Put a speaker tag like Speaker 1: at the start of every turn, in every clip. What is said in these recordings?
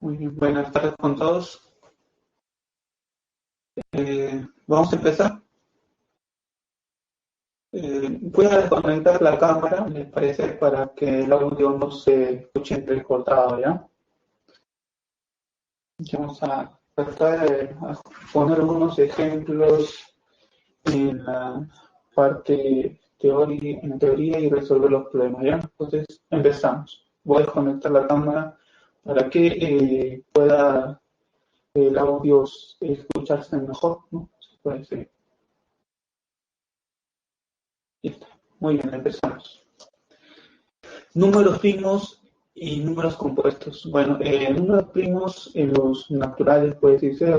Speaker 1: Muy bien, buenas tardes con todos. Vamos a empezar. Voy a desconectar la cámara, me parece, para que el audio no se escuche entrecortado, ¿ya? Vamos a tratar de poner algunos ejemplos en la parte en teoría y resolver los problemas, ¿ya? Entonces, empezamos. Voy a desconectar la cámara para que pueda el audio escucharse mejor, ¿no? Se puede decir. Listo. Muy bien, empezamos. Números primos y números compuestos. Bueno, números primos, los naturales, puede decirse,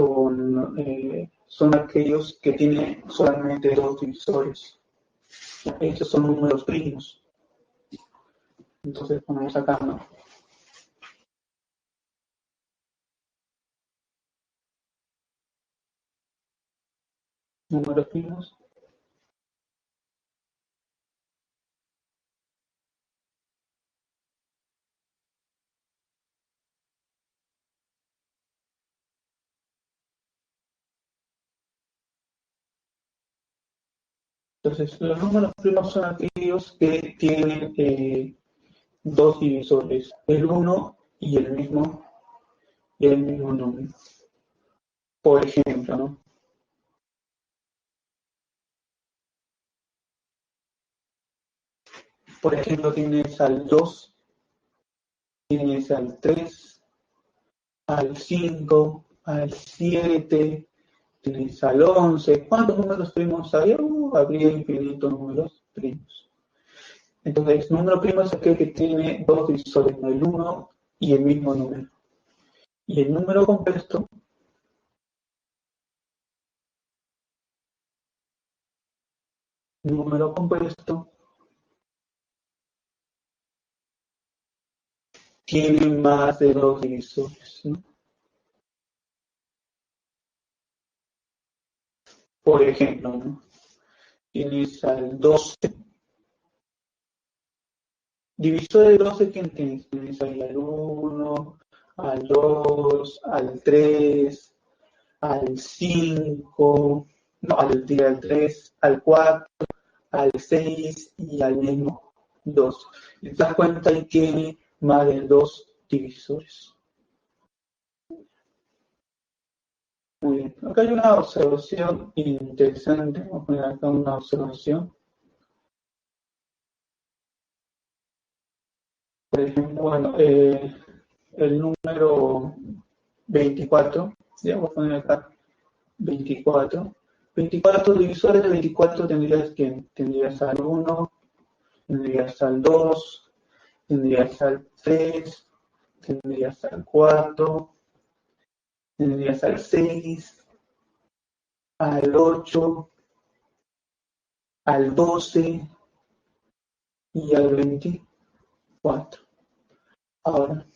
Speaker 1: son aquellos que tienen solamente dos divisores. Estos son números primos. Entonces ponemos acá, ¿no? Números primos. Entonces, los números primos son aquellos que tienen dos divisores, el uno y el mismo número. Por ejemplo, ¿no? Por ejemplo, tienes al 2, tienes al 3, al 5, al 7, tienes al 11. ¿Cuántos números primos había? Habría infinitos números primos. Entonces, número primo es aquel que tiene dos divisores, el 1 y el mismo número. Y el número compuesto tiene más de dos divisores, ¿no? Por ejemplo, ¿no? Tienes al 12. Divisor de 12, ¿quién tienes? Tienes ahí al 1, al 2, al 3, al 5, no, al 3, al 4, al 6 y al mismo 2. ¿Te das cuenta? Ahí tiene más de dos divisores. Muy bien. Acá hay una observación interesante. Vamos a poner acá una observación. Por ejemplo, bueno, el número 24, ya voy a poner acá 24. 24 divisores de 24 tendrías al 1, tendrías al 2, tendrías al 3, tendrías al 4, tendrías al 6, al 8, al 12 y al 24. Ahora,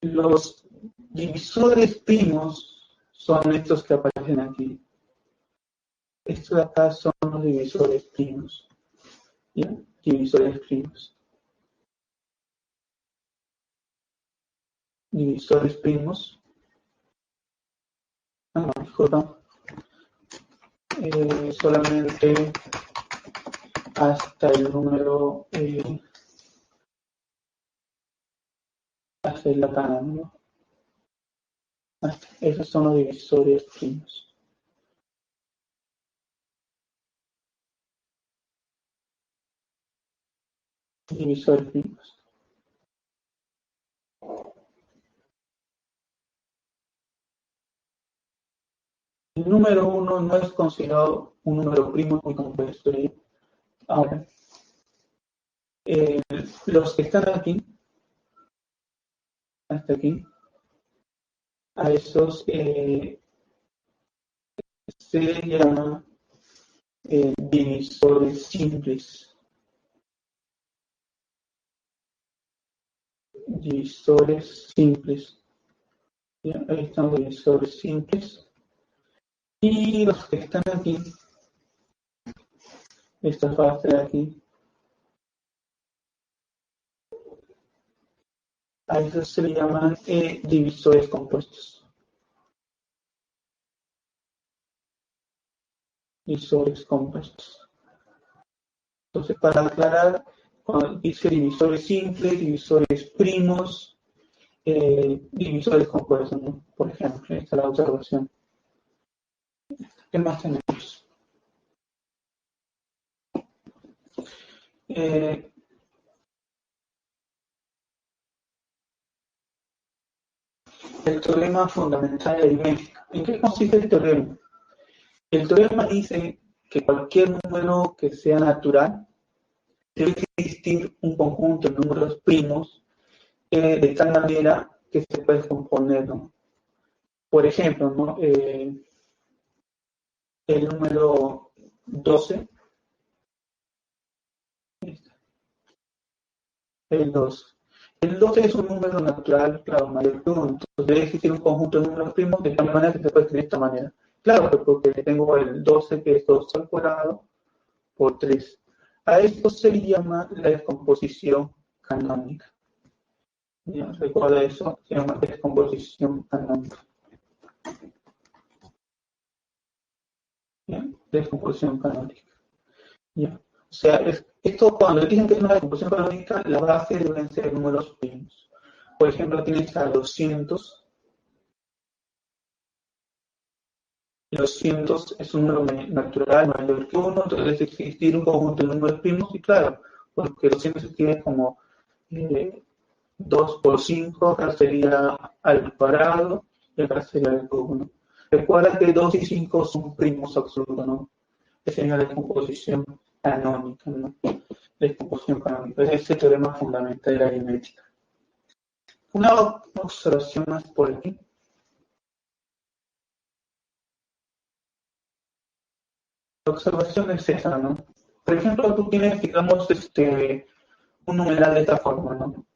Speaker 1: los divisores primos son estos que aparecen aquí. Estos de acá son los divisores primos. ¿Ya? Divisores primos. Divisores primos. No, disculpa. Solamente hasta el número, hasta el acá, ¿no? Esos son los divisores primos. Divisores primos. El número 1 no es considerado un número primo muy compuesto. Ahora, los que están aquí, hasta aquí, a esos se llama divisores simples. Divisores simples. ¿Ya? Ahí están los divisores simples. Y los que están aquí, esta parte de aquí, A eso se le llaman divisores compuestos. Divisores compuestos. Entonces, para aclarar, cuando dice divisores simples, divisores primos, divisores compuestos, ¿no? Por ejemplo, esta es la observación. ¿Qué más tenemos? El teorema fundamental de aritmética. ¿En qué consiste el teorema? El teorema dice que cualquier número que sea natural debe existir un conjunto de números primos de tal manera que se puede componer, ¿no? Por ejemplo, ¿no? El número 12, el 2. El 12 es un número natural, claro, mayor que 1. Entonces debe existir un conjunto de números primos de tal manera que se puede escribir de esta manera. Claro, porque tengo el 12 que es 2 al cuadrado por 3. A esto se le llama la descomposición canónica. ¿Ya? Recuerda eso, se llama descomposición canónica. ¿Ya? Descomposición canónica. ¿Ya? O sea, esto cuando dicen que es una descomposición canónica, la base deben ser números primos. Por ejemplo, tienes a 200. 200 es un número natural mayor que 1, entonces debe existir un conjunto de números primos, y claro, porque 200 se escribe como 2 por 5, acá sería al cuadrado, y acá sería el cubo, ¿no? Recuerda que 2 y 5 son primos absolutos, ¿no? Esa es la descomposición canónica, ¿no? Descomposición canónica. Ese es el teorema fundamental de la aritmética. Una observación más por aquí. La observación es esa, ¿no? Por ejemplo, tú tienes, digamos, un numeral de esta forma, ¿no?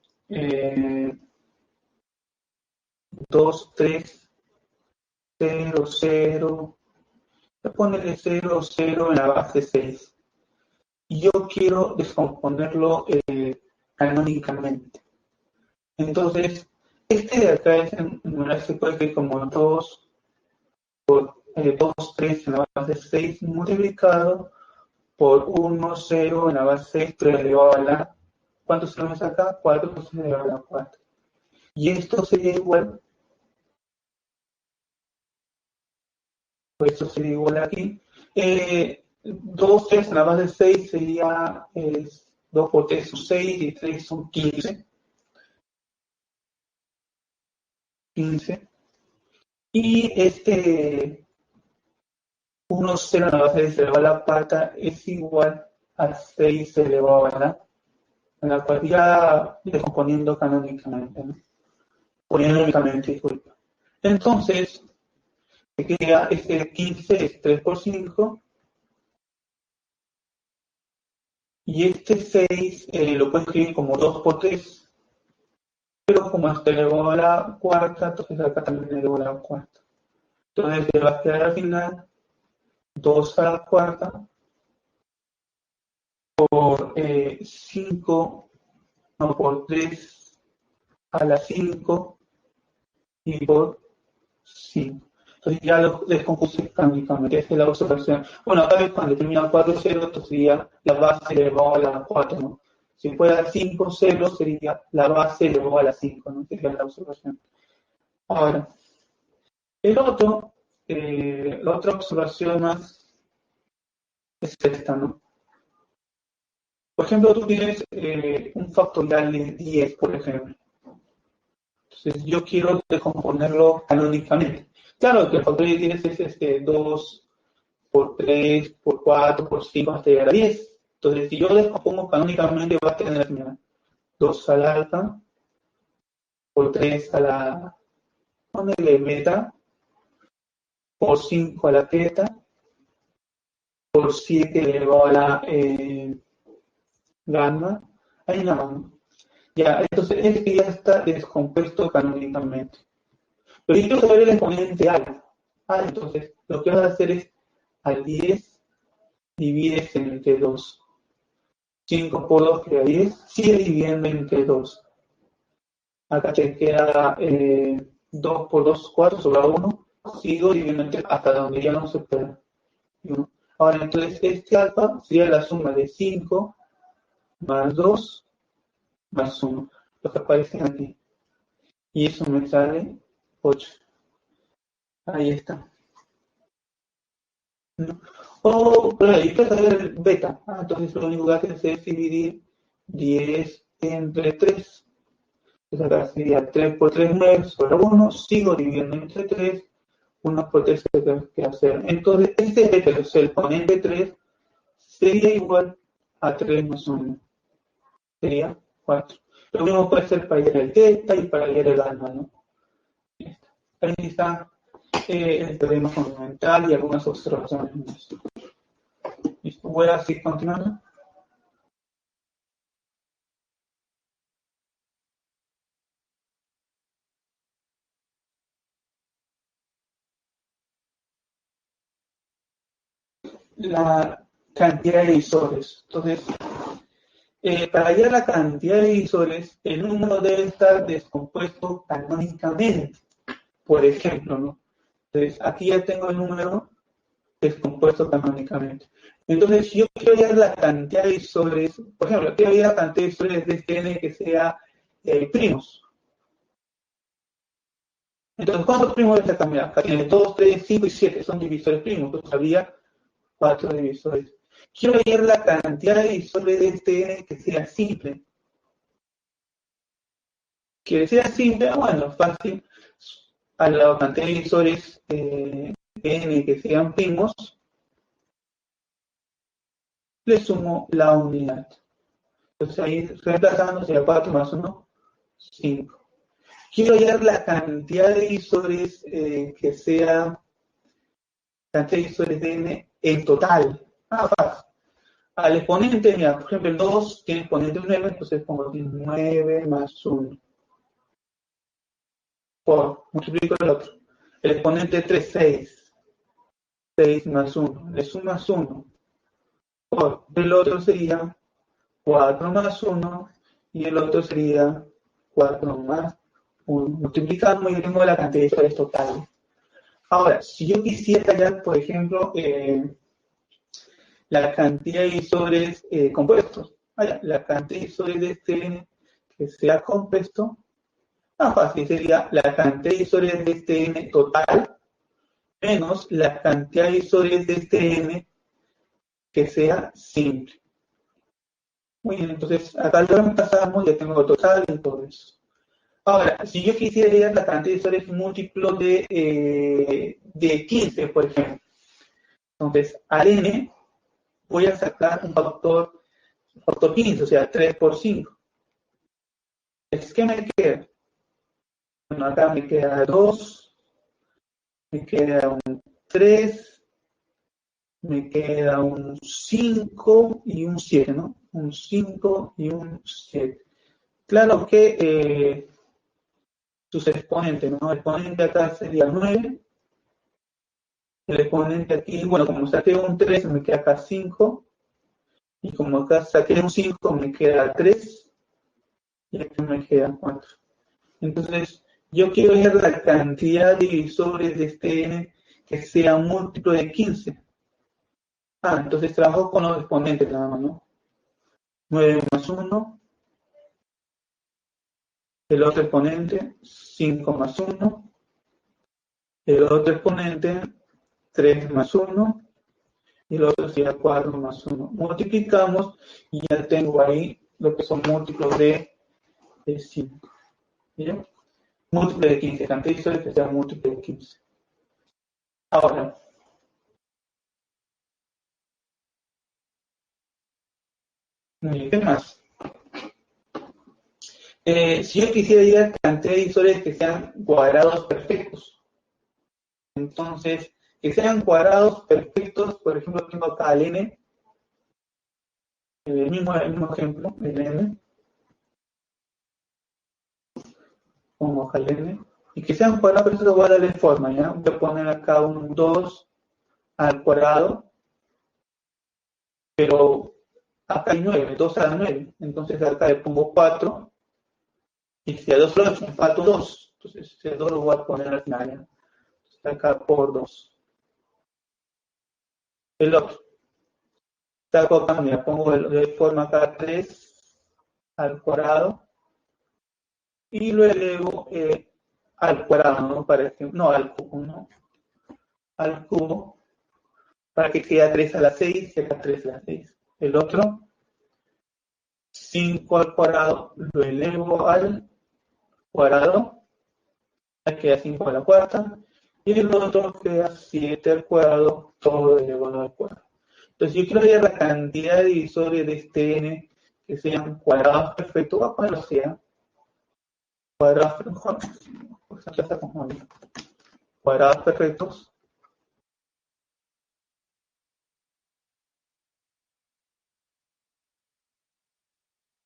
Speaker 1: 2, 3, 0, 0. Voy a ponerle 0, 0 en la base 6. Y yo quiero descomponerlo canónicamente. Entonces, este de acá es en numeral se puede escribir como 2 por 2, 3 en la base 6 multiplicado por 1, 0 en la base 6, 3 elevado a la... ¿Cuántos tenemos acá? 4, 3 elevado a la 4. Y esto sería igual, pues esto sería igual aquí. 2, 3 en la base 6 sería 2 por 3 son 6 y 3 son 15. 15. Y 1, 0 en la base 6 elevado a la cuarta es igual a 6 elevado a la cuarta, ya descomponiendo canónicamente, ¿no? Poniendo únicamente, disculpa. Entonces, me queda 15 es 3 por 5, y 6 lo puedo escribir como 2 por 3, pero como está elevado a la cuarta, entonces acá también elevado a la cuarta. Entonces se va a quedar al final 2 a la cuarta por 5, no, por 3 a la 5 y por 5. Entonces ya lo descompuse canónicamente, esa es la observación. Bueno, acá vez cuando termina 4, 0, entonces sería la base elevado a la 4, ¿no? Si fuera 5, 0, sería la base elevado a la 5, ¿no? Sería la observación. Ahora, la otra observación más es esta, ¿no? Por ejemplo, tú tienes un factorial de 10, por ejemplo. Entonces, yo quiero descomponerlo canónicamente. Claro que el factorial de 10 es 2 por 3, por 4, por 5, hasta llegar a 10. Entonces, si yo descompongo canónicamente, va a tener, mira, 2 a la alta, por 3 a la, ponele beta, por 5 a la teta, por 7 elevado a la gamma. Hay una mano. Ya, entonces este ya está descompuesto canónicamente. Pero yo quiero saber el exponente alfa. Entonces lo que vas a hacer es al 10 divides entre 2. 5 por 2 queda 10, sigue dividiendo entre 2. Acá te queda 2 por 2, 4 sobre 1. Sigo dividiendo hasta donde ya no se pueda. ¿No? Ahora, entonces, este alfa sería la suma de 5 más 2 más 1, lo que aparece aquí. Y eso me sale 8. Ahí está. ¿No? O, pero ahí puedes saber el beta. Entonces, lo único que haces es dividir 10 entre 3. Entonces, acá sería 3 por 3, 9 sobre 1. Sigo dividiendo entre 3. 1 por 3 que hacer. Entonces, este beta, el exponente 3, sería igual a 3 más 1. Sería 4. Lo mismo puede ser para hallar el delta y para hallar el alfa, ¿no? Ahí está el teorema fundamental y algunas observaciones más. ¿Listo? Voy a seguir continuando. La cantidad de divisores. Entonces, para hallar la cantidad de divisores, el número debe estar descompuesto canónicamente. Por ejemplo, ¿no? Entonces, aquí ya tengo el número descompuesto canónicamente. Entonces, si yo quiero hallar la cantidad de divisores, por ejemplo, quiero hallar la cantidad de divisores de este n que sea primos. Entonces, ¿cuántos primos debe sacar? Mira, acá tiene 2, 3, 5 y 7, son divisores primos. Entonces, habría 4 divisores. Quiero hallar la cantidad de divisores de este n que sea simple. Que sea simple, bueno, fácil. A la cantidad de divisores n que sean primos, le sumo la unidad. Entonces ahí reemplazando sería 4 más 1, 5. Quiero hallar la cantidad de divisores que sea cantidad de divisores de n en total. Fácil. Al exponente, mira, por ejemplo, el 2 tiene exponente 9, entonces pongo 9 más 1. Por, multiplico el otro. El exponente 3, 6. 6 más 1. Le sumas 1. Por, el otro sería 4 más 1. Y el otro sería 4 más 1. Multiplicamos y tengo la cantidad de divisores totales. Ahora, si yo quisiera hallar, por ejemplo, la cantidad de divisores compuestos, la cantidad de divisores de este n que sea compuesto, fácil, sería la cantidad de divisores de este n total menos la cantidad de divisores de este n que sea simple. Muy bien, entonces acá lo reemplazamos, ya tengo total y todo eso. Ahora, si yo quisiera hallar la cantidad de divisores múltiplo de 15, por ejemplo, entonces al n voy a sacar un factor 15, o sea, 3 por 5. ¿Qué me queda? Bueno, acá me queda 2, me queda un 3, me queda un 5 y un 7, ¿no? Un 5 y un 7. Claro que sus exponentes, ¿no? El exponente acá sería 9, el exponente aquí, bueno, como saqué un 3, me queda acá 5, y como acá saqué un 5, me queda 3, y aquí me queda 4. Entonces, yo quiero ver la cantidad de divisores de este n que sea un múltiplo de 15. Entonces trabajo con los exponentes nada más, ¿no? 9 más 1, el otro exponente 5 más 1, el otro exponente 3 más 1, y el otro sería 4 más 1. Multiplicamos y ya tengo ahí lo que son múltiplos de 5. ¿Bien? Múltiplo de 15, cantidad de divisores que sea múltiplo de 15. Ahora, ¿qué más? Si yo quisiera ir a cantidad de divisores que sean cuadrados perfectos, entonces, que sean cuadrados perfectos, por ejemplo, tengo acá el n, el mismo ejemplo, el n, pongo acá el n, y que sean cuadrados perfectos voy a darle forma, ¿ya? Voy a poner acá un 2 al cuadrado, pero acá hay 9, 2 a la 9, entonces acá le pongo 4, Y si a 2 lo me falta 2. Entonces, ese 2 lo voy a poner al final. ¿Ya? Está acá por 2. El otro. Saco acá, mira, pongo de forma acá 3 al cuadrado. Y lo elevo al cuadrado, ¿no? Para ejemplo, no, al cubo, ¿no? Al cubo. Para que quede 3 a la 6 y acá 3 a la 6. El otro. 5 al cuadrado, lo elevo al cuadrado, queda 5 a la cuarta, y el otro queda 7 al cuadrado, todo elevado al cuadrado. Entonces yo quiero ver la cantidad de divisores de este n que sean cuadrados perfectos, voy a ponerlo así, cuadrados perfectos, cuadrados perfectos,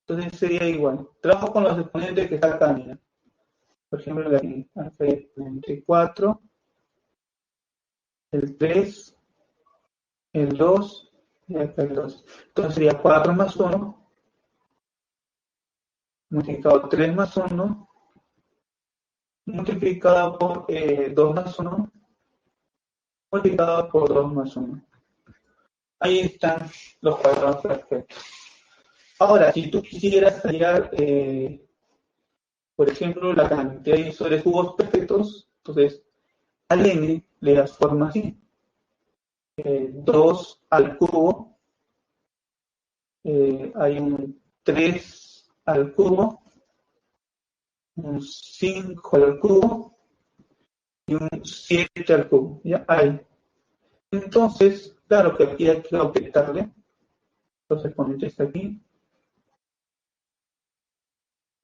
Speaker 1: entonces sería igual, trabajo con los exponentes que está acá, mira. Por ejemplo, aquí, acá hay el 4, el 3, el 2 y acá el 2. Entonces sería 4 más 1, multiplicado 3 más 1, multiplicado por 2 más 1, multiplicado por 2 más 1. Ahí están los cuadrados perfectos. Ahora, si tú quisieras hallar, por ejemplo, la cantidad de divisores cubos perfectos, entonces al n le das forma así. 2 al cubo, hay un 3 al cubo, un 5 al cubo y un 7 al cubo. Ya hay. Entonces, claro que aquí hay que aumentarle los exponentes aquí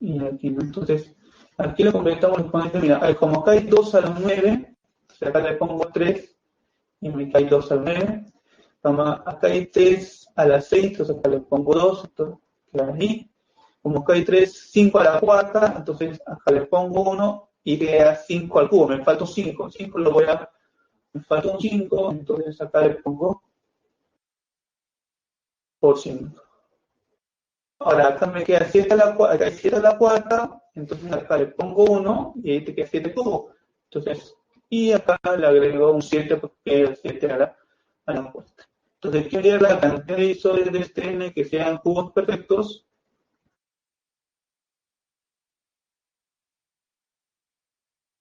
Speaker 1: y aquí, ¿no? Entonces, aquí lo completamos los exponentes. Mira, como acá hay 2 a la 9, o sea, acá le pongo 3 y me cae 2 a la 9. Acá hay 3 a la 6, entonces acá le pongo 2, entonces queda ahí. Como acá hay 3, 5 a la cuarta, entonces acá le pongo 1 y queda 5 al cubo. Me falta un 5. 5 lo voy a. Me falta un 5, entonces acá le pongo por 5. Ahora acá me queda 7 a la, acá hay 7 a la cuarta, entonces acá le pongo 1 y ahí te queda 7 cubo. Entonces, y acá le agrego un 7 porque queda 7 a la cuarta. Entonces, quiero ver la cantidad de divisores de este n que sean cubos perfectos.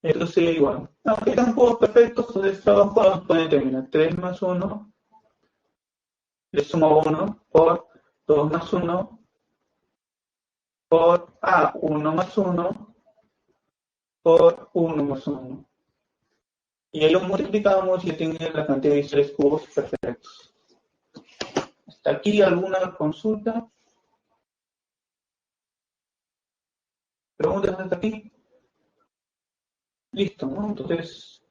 Speaker 1: Esto sería igual. Aunque están cubos perfectos, entonces trabajo con los exponentes. Mira, 3 más 1, le sumo 1 por 2 más 1 por 1 más 1 por 1 más 1. Y ahí lo multiplicamos y tengo la cantidad de divisores cubos perfectos. ¿Hasta aquí alguna consulta? ¿Preguntas hasta aquí? Listo, ¿no? Entonces,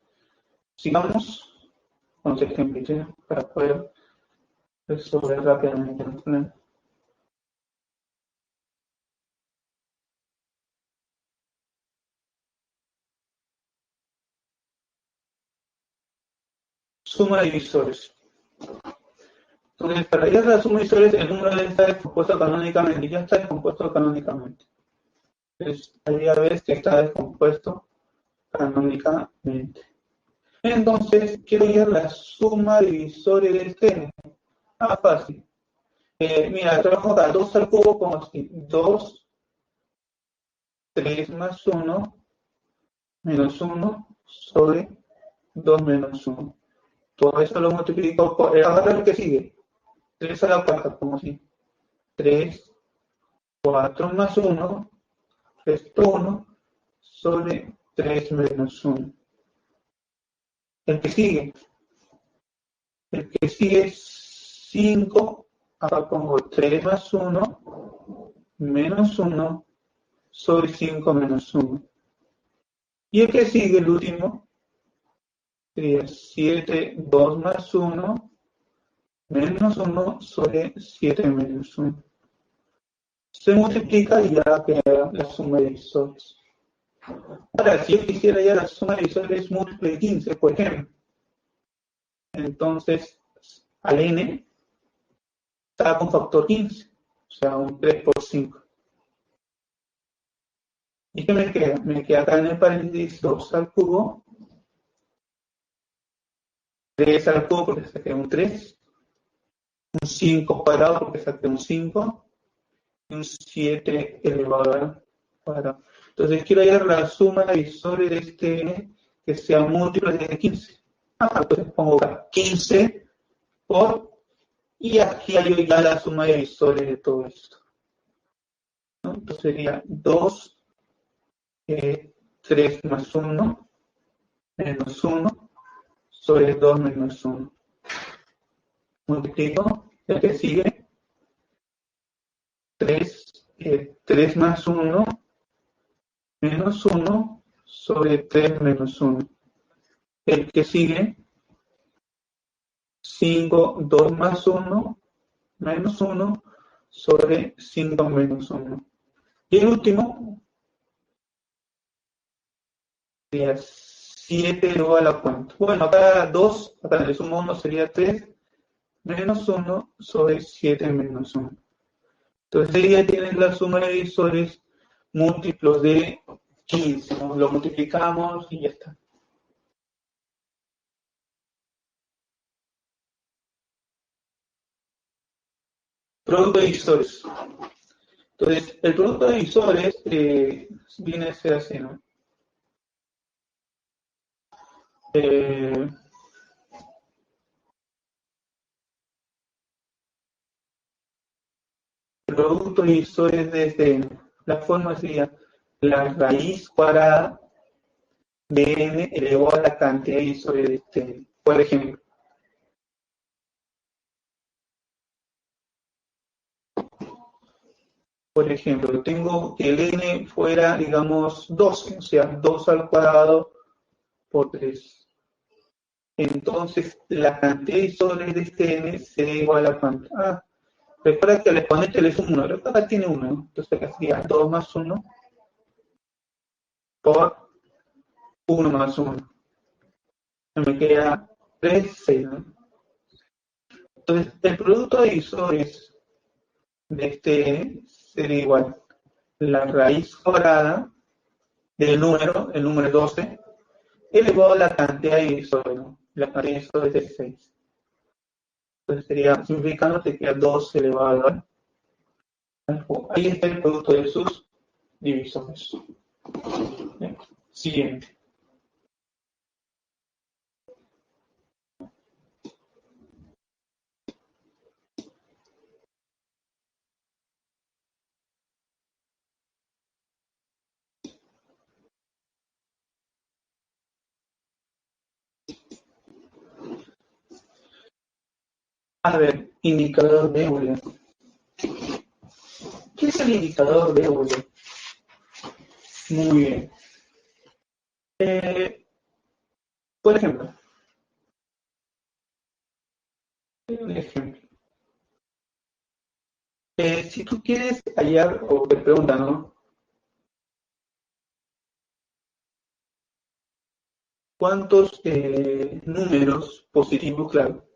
Speaker 1: sigamos con los ejemplos para poder resolver rápidamente el problema. Suma de divisores. Entonces, para hallar la suma de divisores, el número debe estar descompuesto canónicamente. Ya está descompuesto canónicamente. Entonces, ahí ya ves que está descompuesto canónicamente. Entonces, quiero hallar la suma de divisores de este n. Fácil. Mira, trabajo acá, 2 al cubo como así. 2, 3 más 1, menos 1, sobre 2 menos 1. Todo eso lo multiplico por. Ahora lo que sigue. 3 a la cuarta, como así. 3, 4 más 1, resto 1, sobre 3 menos 1. El que sigue. El que sigue es 5. Acá pongo 3 más 1, menos 1, sobre 5 menos 1. Y el que sigue, el último, sería 7, 2 más 1, menos 1 sobre 7 menos 1. Se multiplica y ya queda la suma de divisores. Ahora, si yo quisiera ya la suma de divisores múltiple de 15, por ejemplo, entonces al n está con factor 15, o sea, un 3 por 5. ¿Y qué me queda? Me queda acá en el paréntesis 2 al cubo, 3 al cubo porque saqué un 3, un 5 cuadrado porque saqué un 5, y un 7 elevado al cuadrado. Entonces quiero hallar la suma de divisores de este n que sea múltiplo de 15. Entonces pongo acá 15 por, y aquí hallo ya la suma de divisores de todo esto, ¿no? Entonces sería 2, 3 más 1, menos 1, sobre 2 menos 1. Multiplico, el que sigue, 3 más 1, menos 1, sobre 3 menos 1. El que sigue, 5, 2 más 1, menos 1, sobre 5 menos 1. Y el último sería 7 elevado a la cuenta. Bueno, acá 2, acá le sumo 1 sería 3, menos 1 sobre 7 menos 1. Entonces ya tienes la suma de divisores múltiplos de 15, ¿no? Lo multiplicamos y ya está. Producto de divisores. Entonces, el producto de divisores viene a ser así, ¿no? El producto de divisores desde la forma sería la raíz cuadrada de n elevado a la cantidad de divisores de este n. Por ejemplo, tengo que el n fuera, digamos, 12, o sea, 2 al cuadrado por 3. Entonces, la cantidad de divisores de este n será igual a cuánto. Recuerda que al exponente le sumo 1, pero acá tiene 1, entonces acá sería 2 más 1 por 1 más 1. Me queda 3, 6, ¿no? Entonces, el producto de divisores de este n sería igual la raíz cuadrada del número, el número 12, elevado a la cantidad de divisores, ¿no? La cantidad de divisores es 6. Entonces sería, simplificando, te queda 2 elevado al cubo. Ahí está el producto de sus divisores. Bien. Siguiente. A ver, indicador de Euler. ¿Qué es el indicador de Euler? Muy bien. Por ejemplo, un ejemplo. Si tú quieres hallar, o te preguntan, ¿no? ¿Cuántos números positivos, claro,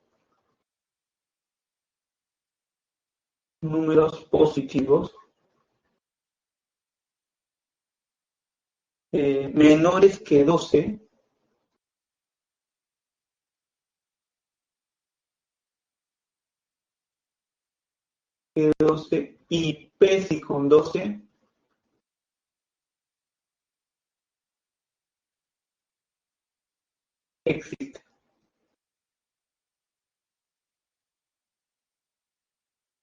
Speaker 1: números positivos menores que 12 y P con 12 existe?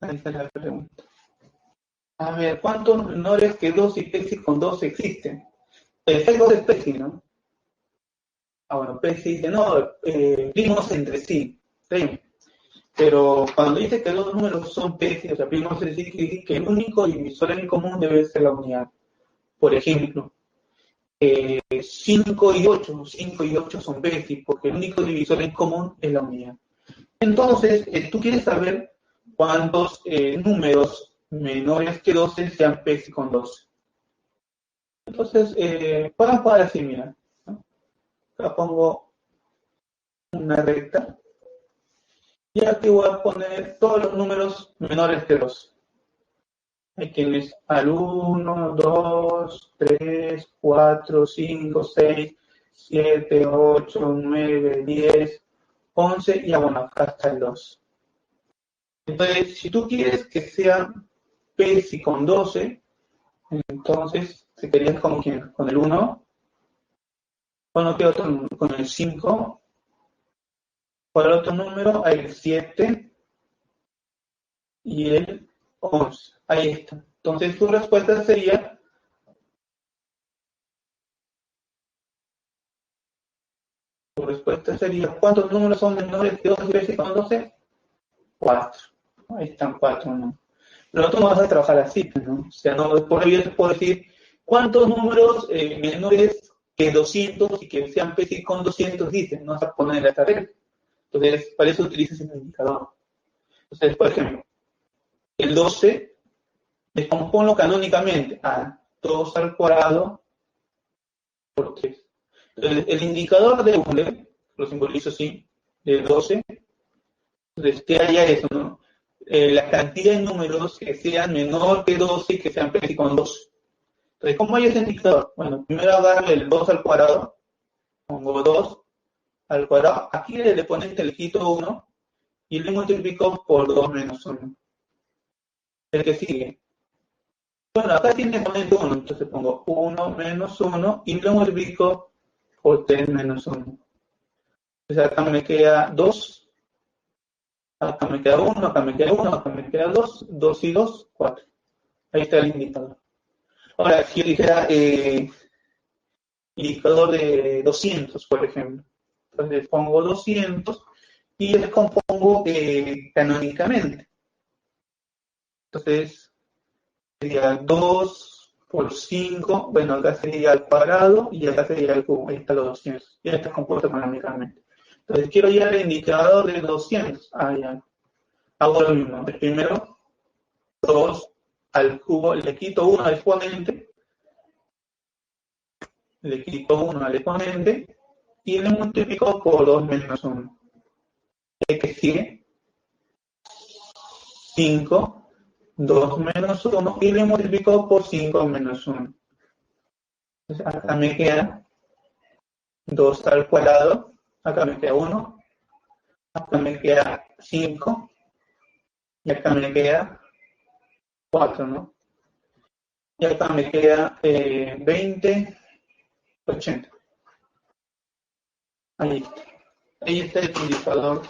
Speaker 1: Ahí está la pregunta. A ver, ¿cuántos menores que 2 y P con 12 existen? Hay dos especies, ¿no? Bueno, P dice, no, primos entre sí. ¿Sí? Pero cuando dice que los números son P, o sea, primos entre sí, quiere decir que el único divisor en común debe ser la unidad. Por ejemplo, 5 y 8, 5 y 8 son P, porque el único divisor en común es la unidad. Entonces, tú quieres saber cuántos números menores que 12 sean P con 12. Entonces, podemos jugar así, mira, ¿no? Acá pongo una recta y aquí voy a poner todos los números menores que 12. Ahí tienes al 1, 2, 3, 4, 5, 6, 7, 8, 9, 10, 11 y bueno, acá está el 2. Entonces, si tú quieres que sea PESI con 12, entonces te quedarías con quién, con el 1, bueno, ¿qué otro? Con el 5, con el otro número, el 7 y el 11. Ahí está. Entonces tu respuesta sería, ¿cuántos números son menores que 2 veces con 12? 4. Ahí están 4, ¿no? Pero tú no vas a trabajar así, ¿no? O sea, no, por ello te puedo decir, ¿cuántos números menores que 200 y que sean PESI con 200 dicen? No vas a poner esta regla. Entonces, para eso utilizas el indicador. Entonces, por ejemplo, el 12, descomponlo canónicamente a 2 al cuadrado por 3. Entonces, el indicador de Euler, lo simbolizo así, de 12, entonces, ¿qué haya eso, no? La cantidad de números que sean menor que 12 y que sean PESI con 12. Entonces, ¿cómo hay ese indicador? Bueno, primero agarro el 2 al cuadrado, pongo 2 al cuadrado, aquí le pones el quito 1 y le multiplico por 2 menos 1. El que sigue. Bueno, acá tiene exponente 1, entonces pongo 1 menos 1 y lo multiplico por 3 menos 1. Entonces acá me queda 2, acá me queda 1, acá me queda 1, acá me queda 2, 2 y 2, 4. Ahí está el indicador. Ahora, si yo dijera indicador de 200, por ejemplo. Entonces pongo 200 y descompongo canónicamente. Entonces sería 2 por 5, bueno, acá sería al cuadrado y acá sería al cubo, ahí está los 200. Ya está compuesto canónicamente. Entonces quiero ya el indicador de 200. Ah, ya. Hago lo mismo. Primero, 2 al cubo, le quito 1 al exponente, y le multiplico por 2 menos 1. ¿Qué que sigue? 5, 2 menos 1 y le multiplico por 5 menos 1. Entonces acá me queda 2 al cuadrado, acá me queda 1, acá me queda 5 y acá me queda 4, ¿no? Y acá me queda 20, 80. Ahí está. Ahí está el indicador.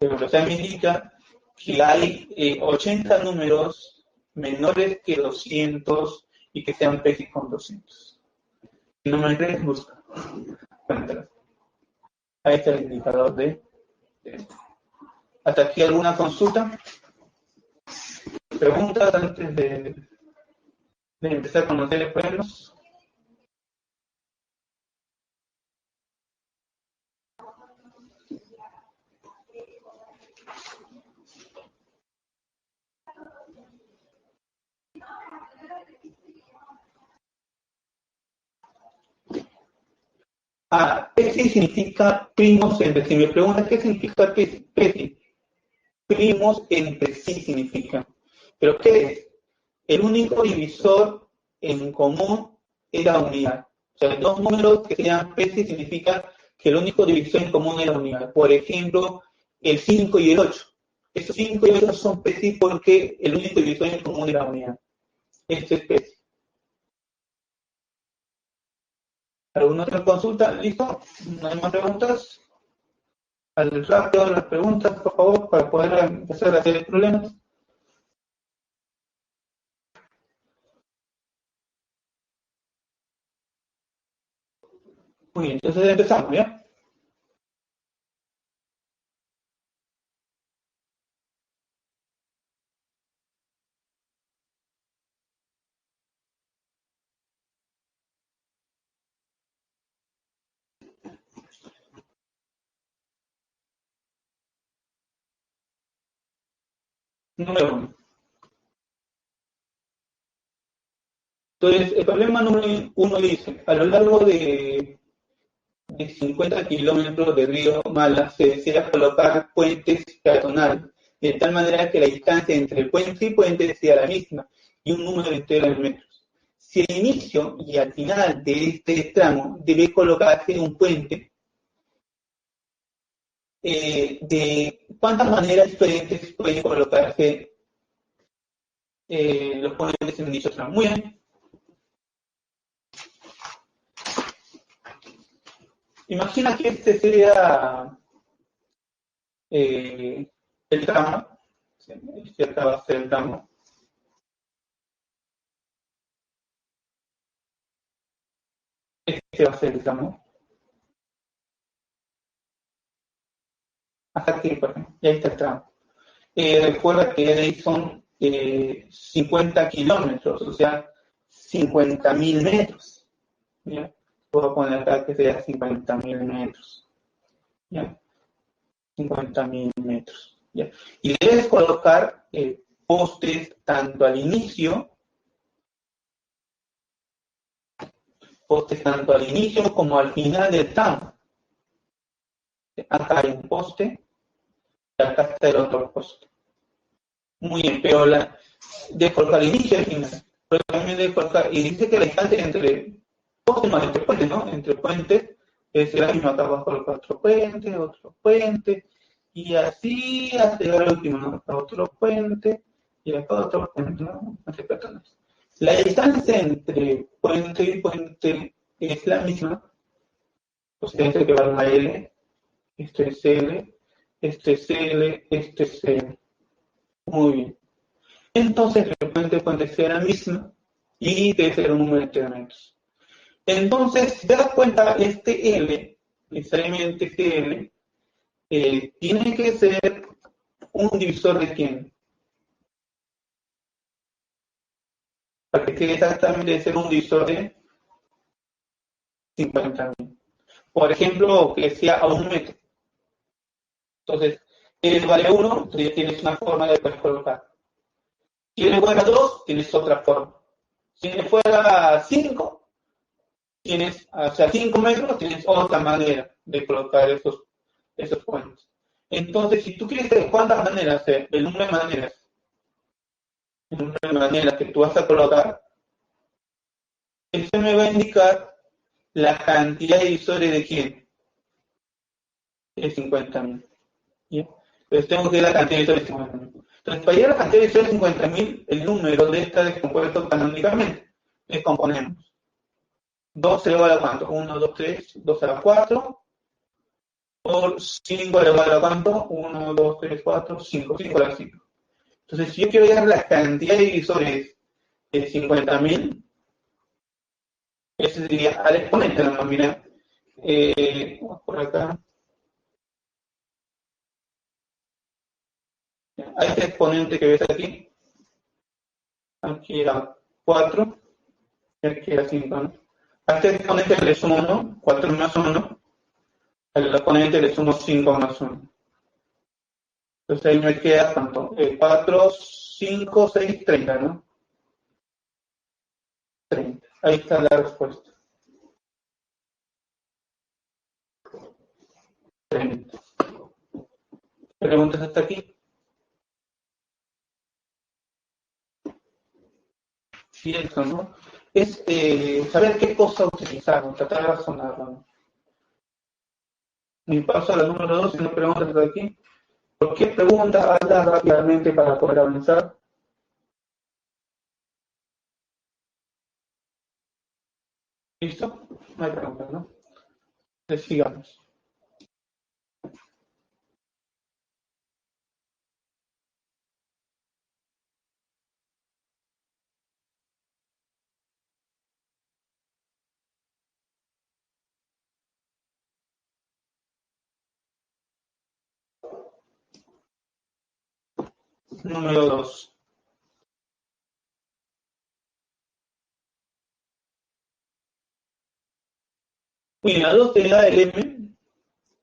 Speaker 1: O sea, me indica que hay 80 números menores que 200 y que sean PESI con 200. Si no me crees, busca. Ahí está el indicador de. ¿Hasta aquí alguna consulta? ¿Preguntas antes de empezar con los teléfonos? PESI significa primos entre sí. Me preguntas qué significa PESI. Primos entre sí significa. ¿Pero qué es? El único divisor en común es la unidad. O sea, dos números que sean PESI significa que el único divisor en común es la unidad. Por ejemplo, el 5 y el 8. Estos 5 y 8 son PESI porque el único divisor en común es la unidad. Esto es PESI. ¿Alguna otra consulta? ¿Listo? ¿No hay más preguntas? Al rápido las preguntas, por favor, para poder empezar a hacer problemas. Muy bien, entonces empezamos, ¿ya? Número 1. Entonces, el problema número 1 dice, a lo largo de 50 kilómetros de río Mala se desea colocar puentes peatonales, de tal manera que la distancia entre puente y puente sea la misma, y un número entero de metros. Si al inicio y al final de este tramo debe colocarse un puente, de cuántas maneras diferentes pueden colocarse los puentes en dicho tramo. Muy bien. Imagina que este sea el tramo. Este acá va a ser el tramo. Este va a ser el tramo. Hasta aquí, por ejemplo. Y ahí está el tramo. Recuerda que ahí son 50 kilómetros, o sea, 50.000 metros. ¿Ya? Puedo poner acá que sea 50.000 metros. ¿Ya? 50.000 metros. ¿Ya? Y debes colocar postes tanto al inicio como al final del tramo. Acá hay un poste y acá está el otro poste. Muy bien, pero de colocar inicio y final. Pero también de colocar, y dice que la distancia entre postes, no, entre puentes, ¿no? Entre puentes es la misma. Acá vas a colocar otro puente, y así hasta llegar al último, ¿no? Acá otro puente, y acá otro puente, ¿no? Entre personas. La distancia entre puente y puente es la misma, o sea, este que va a la L, este es L, este es L, este es L. Muy bien. Entonces, el puente sea la misma y debe ser un número de metros. Entonces, si te das cuenta, este L, necesariamente este L, tiene que ser un divisor de quién. Para que quede exactamente debe ser un divisor de 50.000. Por ejemplo, que sea a 1 metro. Entonces, L vale 1, entonces ya tienes una forma de poder colocar. Si L fuera 2, tienes otra forma. Si L fuera 5, tienes, o sea, 5 metros, tienes otra manera de colocar esos puentes. Entonces, si tú quieres saber cuántas maneras, el número de maneras que tú vas a colocar, esto me va a indicar la cantidad de divisores de quién, de 50.000. Entonces tengo que ir a la cantidad de divisores de 50.000. Entonces, para llegar a la cantidad de divisores de 50.000, el número de esta descompuesto canónicamente. Descomponemos. 2 elevado a cuánto? 1, 2, 3, 2 a la 4. Por 5 elevado a la cuánto? 1, 2, 3, 4, 5. 5 a la 5. Entonces, si yo quiero hallar la cantidad de divisores de 50.000, ese sería al exponente, ¿no? Mira, por acá. A este exponente que ves aquí era 4, y aquí era 5, ¿no? A este exponente le sumo 1, 4 más 1, al exponente le sumo 5 más 1. Entonces ahí me queda tanto, 4, 5, 6, 30, ¿no? 30. Ahí está la respuesta. 30. ¿Preguntas hasta aquí? Sí, eso, ¿no? Es saber qué cosa utilizar, tratar de razonarlo, ¿no? Y paso a la número 2, si no preguntas hasta aquí. ¿Por qué pregunta? Habla rápidamente para poder avanzar. ¿Listo? No hay preguntas, ¿no? Entonces, sigamos. Número 2. Mira, 2 te da el M.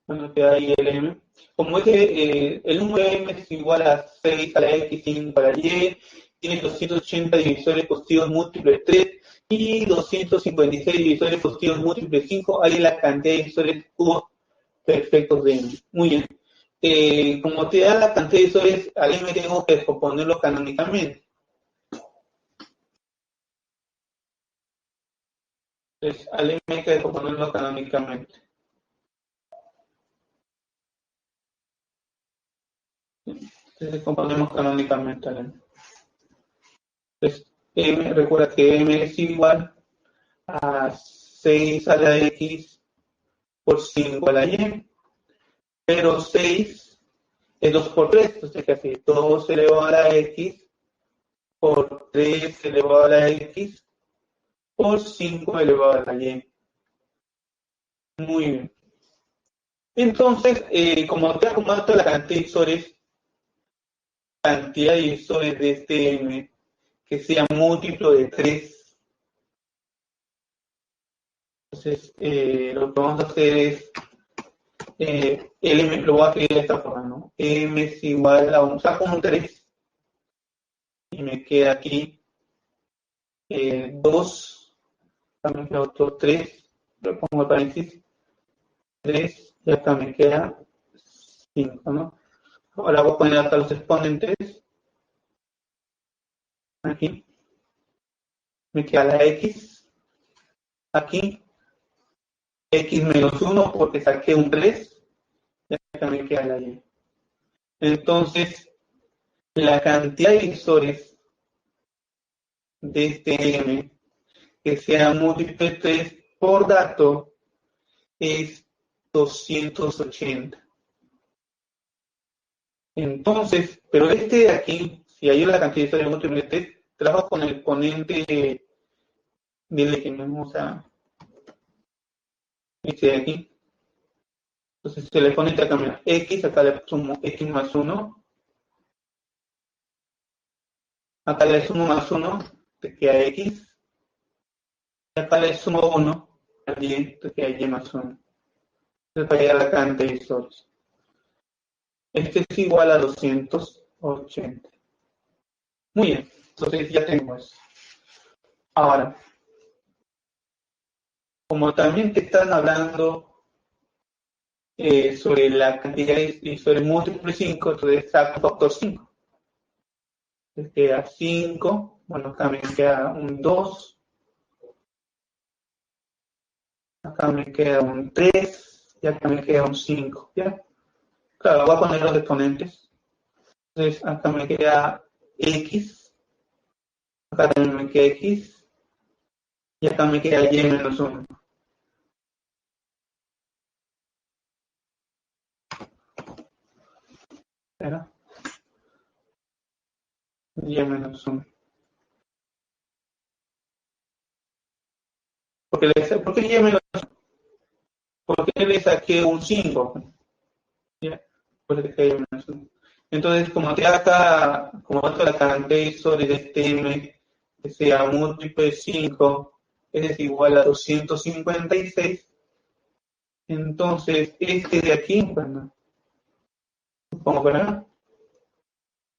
Speaker 1: Bueno, te da ahí el M. Como es que el número M es igual a 6 a la X, 5 a la Y, tiene 280 divisores positivos múltiples 3 y 256 divisores positivos múltiples 5, hay la cantidad de divisores cubos perfectos de M. Muy bien. Como te da la cantidad de divisores, al M tengo que descomponerlo canónicamente. Entonces, al M hay que descomponerlo canónicamente. Entonces, descomponemos canónicamente al M. Entonces, M, recuerda que M es igual a 6 a la X por 5 a la Y, pero 6 es 2 por 3, entonces que así, 2 elevado a la X por 3 elevado a la X por 5 elevado a la Y. Muy bien. Entonces, como te ha acomodado la cantidad de divisores de este M que sea múltiplo de 3. Entonces, lo que vamos a hacer es, el M lo voy a escribir de esta forma, ¿no? M es igual a saco un 3 y me queda aquí 2, también queda otro 3, lo pongo paréntesis, 3, y acá me queda 5, ¿no? Ahora voy a poner acá los exponentes, aquí, me queda la X, aquí, X menos 1 porque saqué un 3, y acá me queda la Y. Entonces, la cantidad de divisores de este M que sea múltiplo de 3 por dato es 280. Entonces, pero este de aquí, si hay la cantidad de divisores múltiplo de 3, trabajo con el exponente del eje, ¿no? O sea, este de aquí. Entonces, el exponente acá, mira, X, acá le sumo X más 1, acá le sumo más 1, te queda X, y acá le sumo 1, también te queda Y más 1. Entonces, para llegar a la cantidad de divisores. Este es igual a 280. Muy bien, entonces ya tengo eso. Ahora, como también te están hablando sobre la cantidad y sobre el múltiplo 5, entonces saco factor 5. Entonces queda 5, bueno, acá me queda un 2, acá me queda un 3, y acá me queda un 5, ¿ya? Claro, voy a poner los exponentes. Entonces acá me queda X, acá también me queda X, y acá me queda Y menos 1. ¿Verdad? Y menos 1. ¿Por qué Y menos 1? Porque le saqué un 5. ¿Ya? Por que Y menos 1. Entonces, como te acá, como toda la cantidad sobre de este M que sea múltiplo de 5 es igual a 256, entonces este de aquí, bueno, pongo para acá,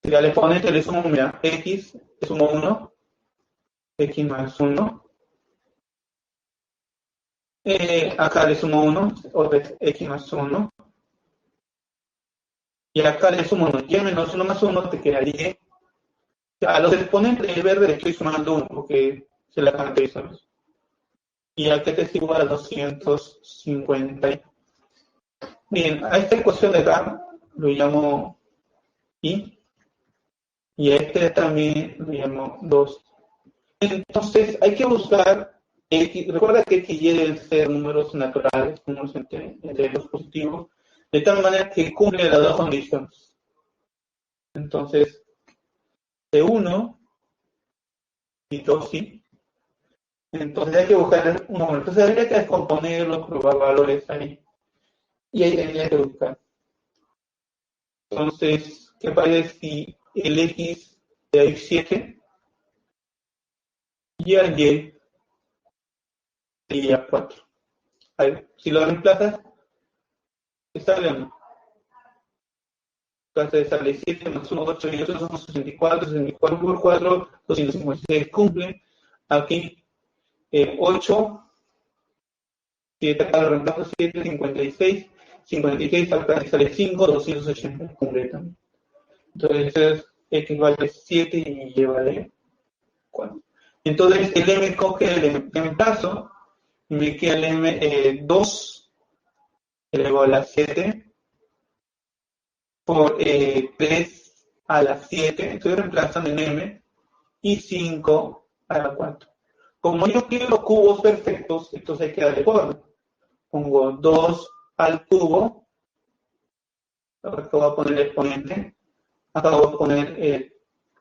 Speaker 1: si al exponente le sumo, mira, X, le sumo 1, X más 1, acá le sumo 1, otra vez X más 1, y acá le sumo 1, Y menos 1 más 1 te quedaría, a los exponentes del verde le estoy sumando 1, porque se la caracterizamos. Y acá es igual a 250. Bien, a esta ecuación de acá lo llamo I, y a este también lo llamo 2. Entonces, hay que buscar X. Recuerda que X y Y deben ser números naturales, números entre los positivos, de tal manera que cumplen las dos condiciones. Entonces, C1 y 2 sí. Entonces, hay que buscar un número. Entonces, habría que descomponerlo, probar valores ahí. Y ahí tendría que buscar. Entonces, ¿qué parece si el X le doy 7 y al Y sería 4? A ver, si lo reemplazas, te sale o no. Entonces sale 7 más 1, 8 y 8 son 64, 64 por 4, 256 cumple. Aquí 8, 7 acá lo reemplazo 7, 56, 56 acá sale 5, 280 cumple también. Entonces X vale 7 y Y vale 4. Entonces el M coge el reemplazo y me queda el m 2 elevado a la 7 por 3 a la 7, estoy reemplazando en m, y 5 a la 4. Como yo quiero los cubos perfectos, entonces hay que darle forma. Pongo 2 al cubo, acá voy a poner el exponente, acá voy a poner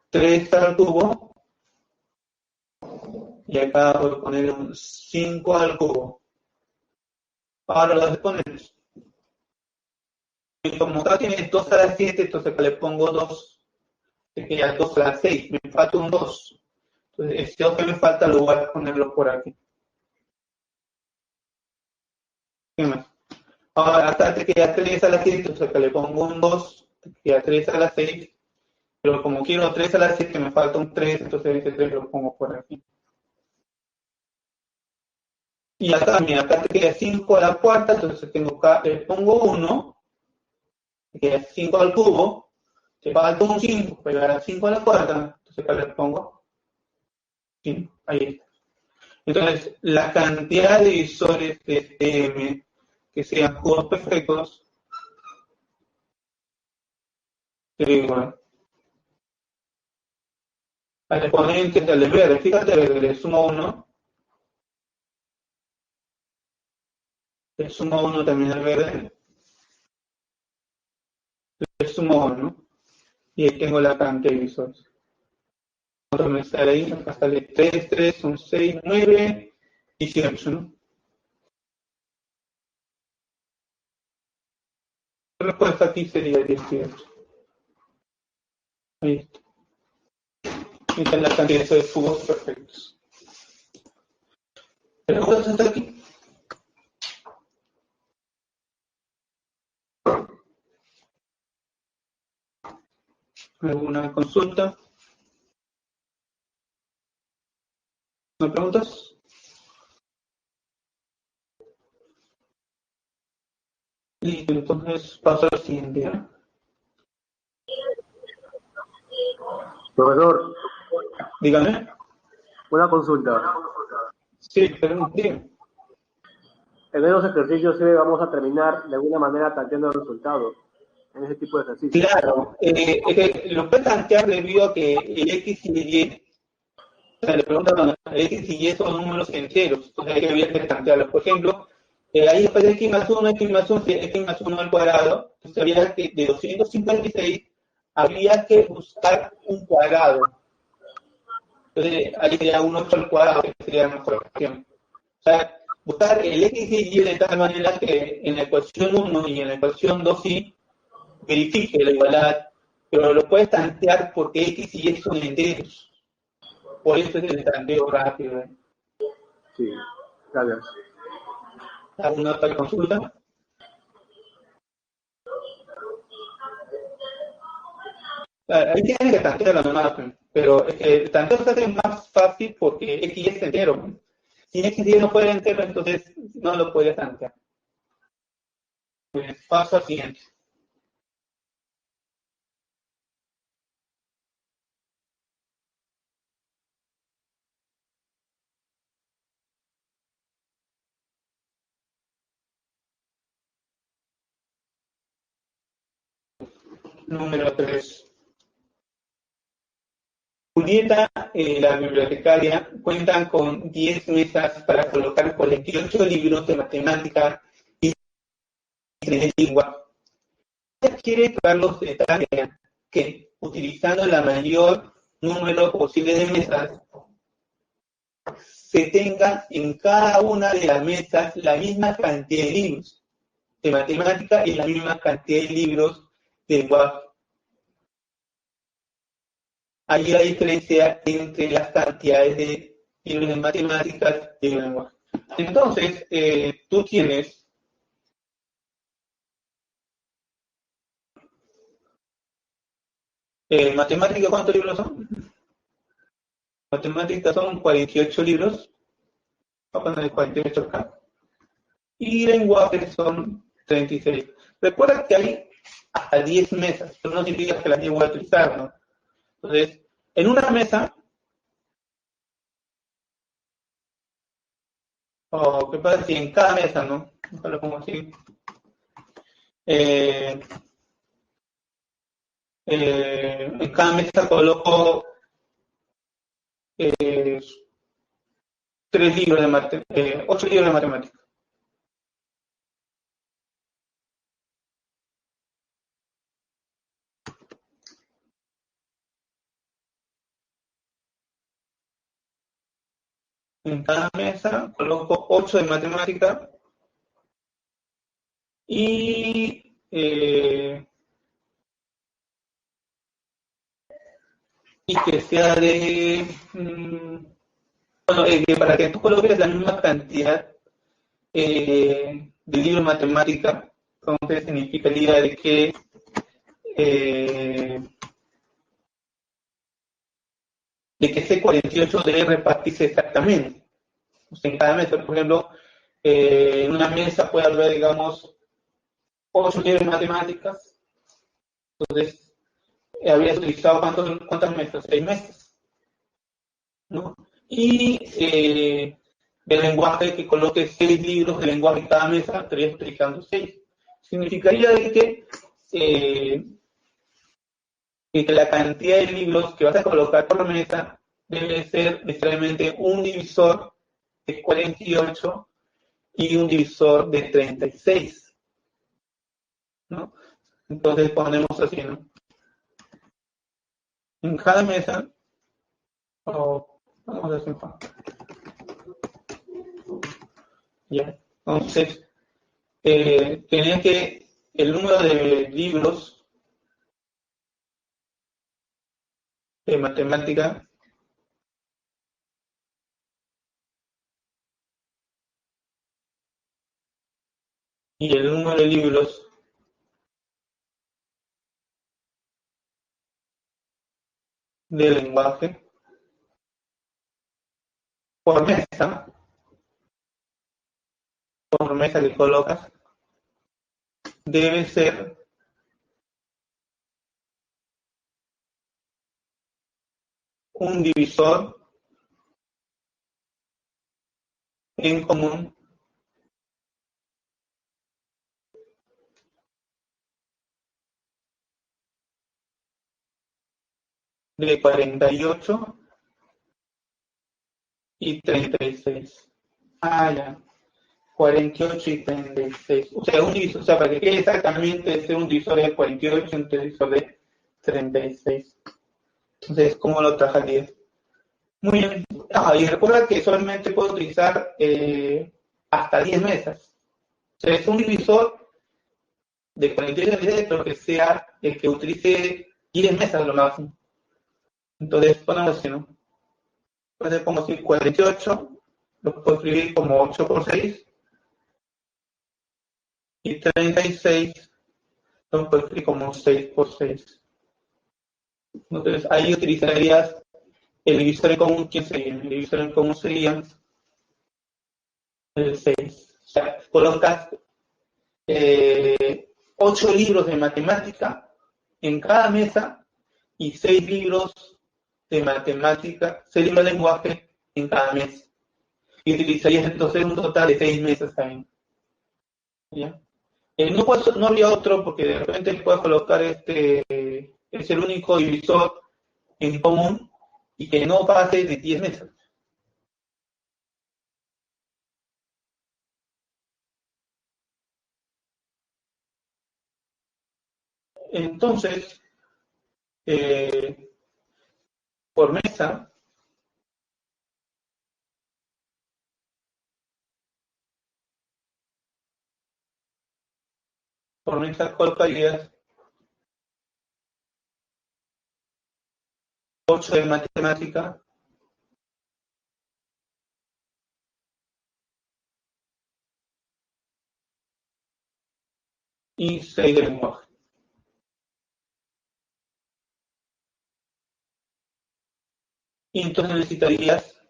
Speaker 1: 3 al cubo, y acá voy a poner un 5 al cubo. Ahora los exponentes. Y como acá tiene 2 a la 7, entonces acá le pongo 2, que queda 2 a la 6, me falta un 2. Entonces, este 2 que me falta lo voy a ponerlo por aquí. ¿Qué más? Ahora, acá te queda 3 a la 7, entonces acá le pongo un 2, te queda 3 a la 6, pero como quiero 3 a la 7, me falta un 3, entonces ese 3 lo pongo por aquí. Y acá, mira, acá te queda 5 a la cuarta, entonces tengo acá, le pongo 1, te queda 5 al cubo, te falta un 5, para llegar a 5 a la cuarta, entonces acá le pongo 5, ahí está. Entonces, la cantidad de divisores de este M que sean cubos perfectos sería igual al exponente del verde. Fíjate, le sumo 1, le sumo 1 también al verde, le sumo 1, y ahí tengo la cantidad de divisores. Otro me sale ahí, acá sale 3, 3, son 6, 9, 18, ¿no? La respuesta aquí sería 18. Ahí está. Esta es la cantidad de cubos perfectos. ¿Preguntas hasta aquí? ¿Alguna consulta? ¿No preguntas? Listo, entonces paso al siguiente, ¿no?
Speaker 2: Profesor,
Speaker 1: Dígame.
Speaker 2: una consulta.
Speaker 1: Sí, dígame.
Speaker 2: En esos ejercicios sí vamos a terminar de alguna manera tanteando el resultado en ese tipo de ejercicios.
Speaker 1: Claro, lo puede plantear debido a que el X y el Y, o sea, le preguntan, el X y Y son números enteros, entonces hay que plantearlos. Por ejemplo, ahí después de X más 1, X más 1, X más 1 al cuadrado, entonces habría que, de 256, habría que buscar un cuadrado. Entonces ahí sería un 8 al cuadrado, que sería la mejor opción. O sea, buscar el X y Y de tal manera que en la ecuación 1 y en la ecuación 2 sí verifique la igualdad, pero lo puedes tantear porque X y Y son enteros. Por eso es el tanteo rápido.
Speaker 2: Sí, gracias.
Speaker 1: ¿Alguna otra consulta? Ahí tienes que tantearlo nomás, pero el tanteo se hace más fácil porque X y Y es entero. Si X y Y no puede entero, entonces no lo puedes tantear. Pues paso al siguiente. Número 3. Julieta, la bibliotecaria, cuentan con 10 mesas para colocar 48 libros de matemática y de lengua. Ella quiere llevarlos de tal manera que, utilizando la mayor número posible de mesas, se tenga en cada una de las mesas la misma cantidad de libros de matemática y la misma cantidad de libros de lenguaje. Hay la diferencia entre las cantidades de libros de matemáticas y de lenguaje. Entonces, tú tienes matemática, ¿cuántos libros son? Matemáticas son 48 libros, vamos a poner 48 acá, y lenguaje son 36. Recuerda que hay hasta 10 mesas, eso no significa que las 10 voy a utilizar, ¿no? Entonces, en una mesa O qué pasa si en cada mesa, ¿no? Lo pongo así. En cada mesa coloco 8 libros de matemáticas. En cada mesa coloco 8 de matemática y que sea de... bueno, para que tú coloques la misma cantidad de libros de matemática, entonces significaría de que eh, ese 48 debe repartirse exactamente. O sea, en cada mesa, por ejemplo, en una mesa puede haber, digamos, 8 libros de matemáticas, entonces habrías utilizado ¿cuántas mesas? 6 mesas, ¿no? Y de lenguaje que coloques 6 libros de lenguaje en cada mesa, estarías utilizando 6. Significaría de eh, que la cantidad de libros que vas a colocar por mesa debe ser necesariamente un divisor de 48 y un divisor de 36, ¿no? Entonces ponemos así, ¿no? En cada mesa, vamos a hacer ya. Entonces, tenía que el número de libros de matemática y el número de libros de lenguaje por mesa que colocas, debe ser un divisor en común de 48 y 36. Ah, ya. 48 y 36. O sea, o sea, para que quede exactamente es un divisor de 48 y un divisor de 36. Entonces, ¿cómo lo trabajarías? Muy bien. Y recuerda que solamente puedo utilizar hasta 10 mesas. O sea, es un divisor de 48 y 36, pero que sea el que utilice 10 mesas lo máximo. Entonces, ponemos así, ¿no? Entonces, pongo así 48, lo puedo escribir como 8 por 6, y 36 lo puedo escribir como 6 por 6. Entonces, ahí utilizarías el divisor en común. ¿Quién sería? El divisor en común sería el 6. O sea, colocas 8 libros de matemática en cada mesa y 6 libros de matemática, 6 libros de lenguaje en cada mesa. Y utilizarías entonces un total de 6 mesas también. ¿Ya? No habría otro porque de repente puedes colocar es el único divisor en común y que no pase de 10 mesas. Entonces, eh, por mesa, colocarías 8 de matemática y 6 de lenguaje. Y entonces necesitas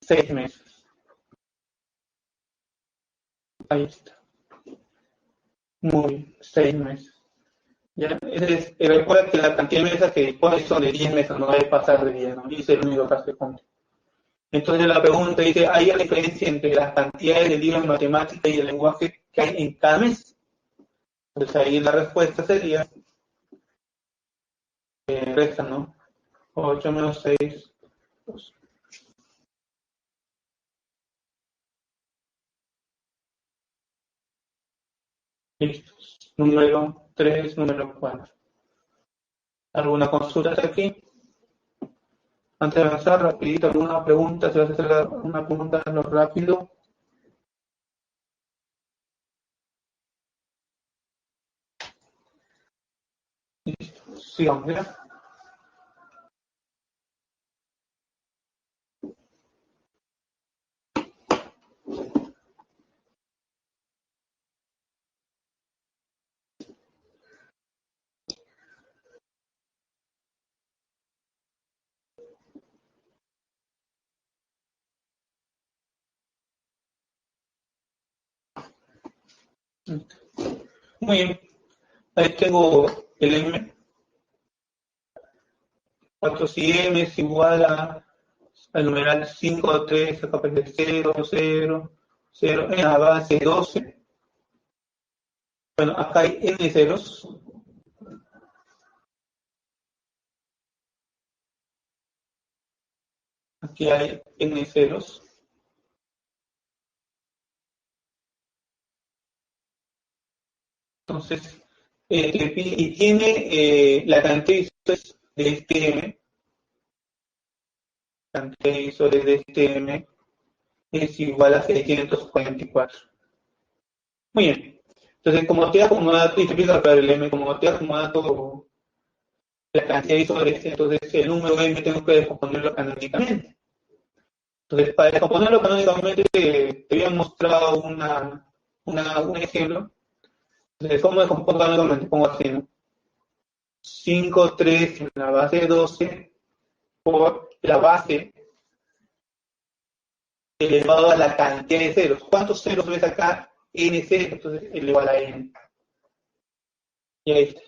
Speaker 1: 6 mesas. Ahí está. Muy bien, 6 meses. ¿Ya? Recuerda que la cantidad de mesas que dispone son de 10 mesas, no debe pasar de 10, ¿no? Y ese es el único caso de cumple. Entonces la pregunta dice, ¿hay diferencia entre las cantidades de libros de matemática y de lenguaje que hay en cada mes? Entonces ahí la respuesta sería, resta, ¿no? 8 menos 6, 2. Listo. Número 3, número 4. ¿Alguna consulta hasta aquí? Antes de avanzar, rapidito, alguna pregunta, si vas a hacer una pregunta en lo rápido. Listo, sigamos, ¿ya? Muy bien, ahí tengo el M. 4 si M es igual al numeral 5, 3, acá aparece 0, 0, 0, en la base 12. Bueno, acá hay N ceros. Aquí hay N ceros. Entonces, y tiene la cantidad de isósceles de este M. La cantidad de isósceles de este M es igual a 644. Muy bien. Entonces, como te acomoda, y te empieza a aclarar el M, como te acomoda todo la cantidad de isósceles, entonces el número M tengo que descomponerlo canónicamente. Entonces, para descomponerlo canónicamente, te había mostrado un ejemplo. Entonces, ¿cómo descompongo canónicamente? Pongo así, ¿no? 5, 3 en la base 12 por la base elevado a la cantidad de ceros. ¿Cuántos ceros ves acá? N ceros, entonces elevado a la N. Y ahí está.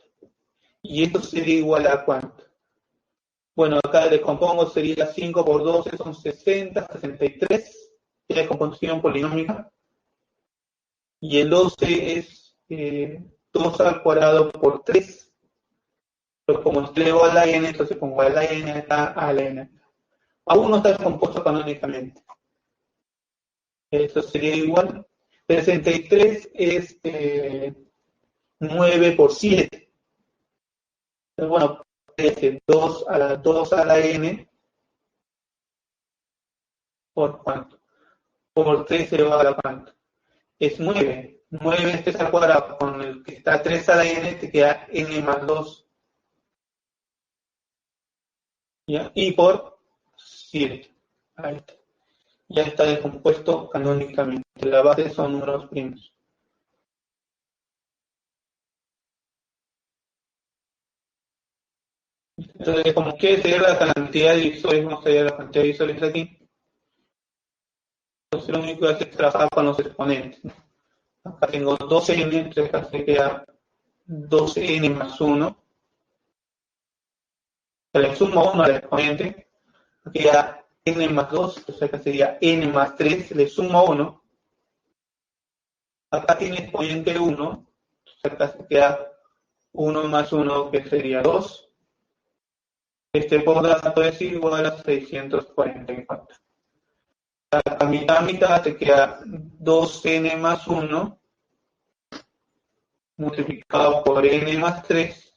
Speaker 1: ¿Y esto sería igual a cuánto? Bueno, acá descompongo sería 5 por 12, son 60, 63. Es la descomposición polinómica. Y el 12 es 2 al cuadrado por 3. Pero como es elevado a la N, entonces pongo a la N acá, a la N. Aún no está descompuesto canónicamente. Esto sería igual. 63 es 9 por 7. Entonces, bueno, 2 a la n por cuánto. Por 3 elevado a la cuánto. Es 9. 9 este es al cuadrado. Con el que está 3 a la n te queda n más 2. ¿Ya? Y por 7. Ahí está. Ya está descompuesto canónicamente. La base son números primos. Entonces, como quiere tener la cantidad de visuales, vamos a hallar la cantidad de visuales aquí. Entonces, lo único que hace es trabajar con los exponentes. Acá tengo 12n, entonces acá se queda 12n más 1. Le sumo 1 al exponente. Aquí queda n más 2, entonces acá sería n más 3. Le sumo 1. Acá tiene exponente 1. Entonces acá se queda 1 más 1, que sería 2. Este por tanto es igual a 644. A mitad te queda 2n más 1 multiplicado por n más 3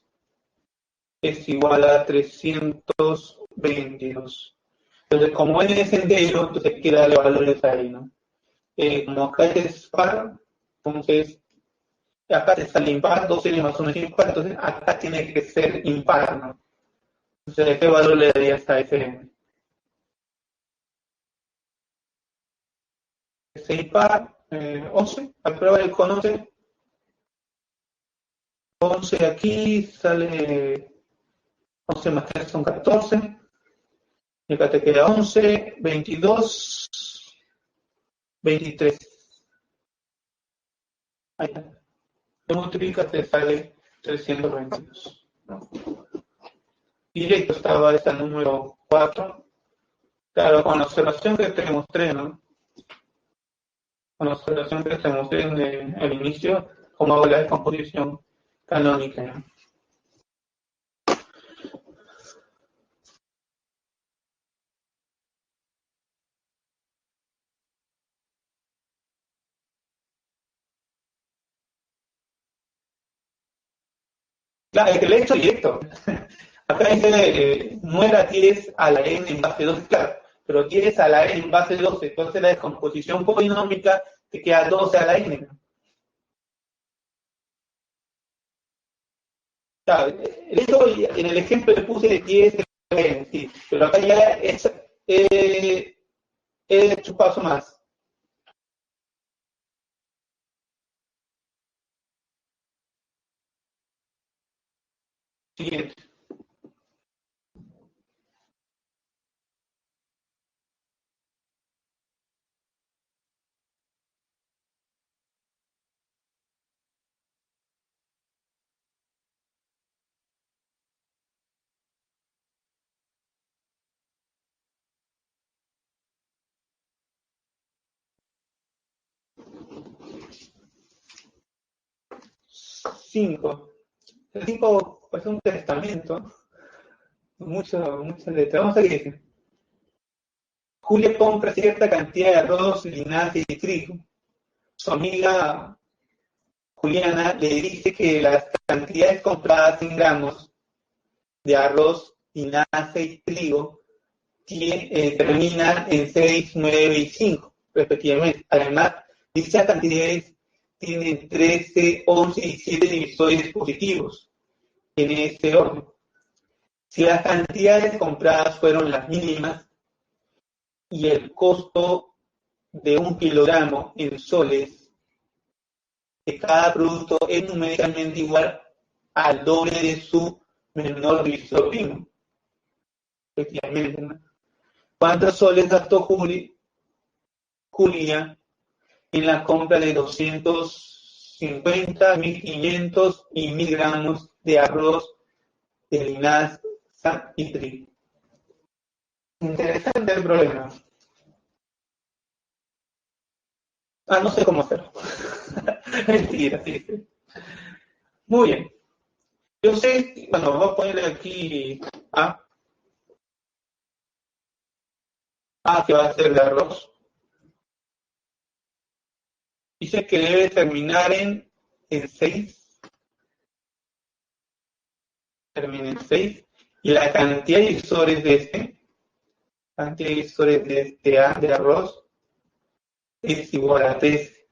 Speaker 1: es igual a 322. Entonces, como n es entero, entonces hay que darle valores ahí, ¿no? Como acá es par, entonces acá te sale impar, 2n más 1 es impar, entonces acá tiene que ser impar, ¿no? Entonces, ¿qué valor le darías a ese n? Es impar, 11, al prueba el con 11. 11 aquí sale 11 más 3 son 14. Y acá te queda 11, 22, 23. Ahí está. Lo multiplicas, te sale 322. ¿No? Directo estaba esta número 4. Claro, con la observación que te mostré, ¿no? Con la observación que te mostré en el inicio, cómo hago la descomposición canónica, ¿no? Claro, es que lo he hecho directo. Acá dice, no era 10 a la n en base 12, claro, pero 10 a la n en base 12, entonces la descomposición polinómica te queda 12 a la n. Claro, de hecho, en el ejemplo le puse 10 a la n, sí, pero acá ya he hecho un paso más. Siguiente. Cinco. El 5 es un testamento. Mucho letra. Vamos a seguir. Julia compra cierta cantidad de arroz, linaza y trigo. Su amiga Juliana le dice que las cantidades compradas en gramos de arroz, linaza y trigo terminan en 6, 9 y 5, respectivamente. Además, dichas cantidades tienen 13, 11 y 7 divisores positivos en este orden. Si las cantidades compradas fueron las mínimas y el costo de 1 kilogramo en soles de cada producto es numéricamente igual al doble de su menor divisor primo, efectivamente, ¿no? ¿Cuántos soles gastó Julia en la compra de 250, 1500 y 1000 gramos de arroz de linaza y trigo? Interesante el problema. No sé cómo hacerlo. Mentira, sí. Muy bien. Yo sé, bueno, voy a ponerle aquí que va a ser de arroz. Dice que debe terminar en 6. Termina en 6. Y la cantidad de divisores de A de arroz es igual a 13.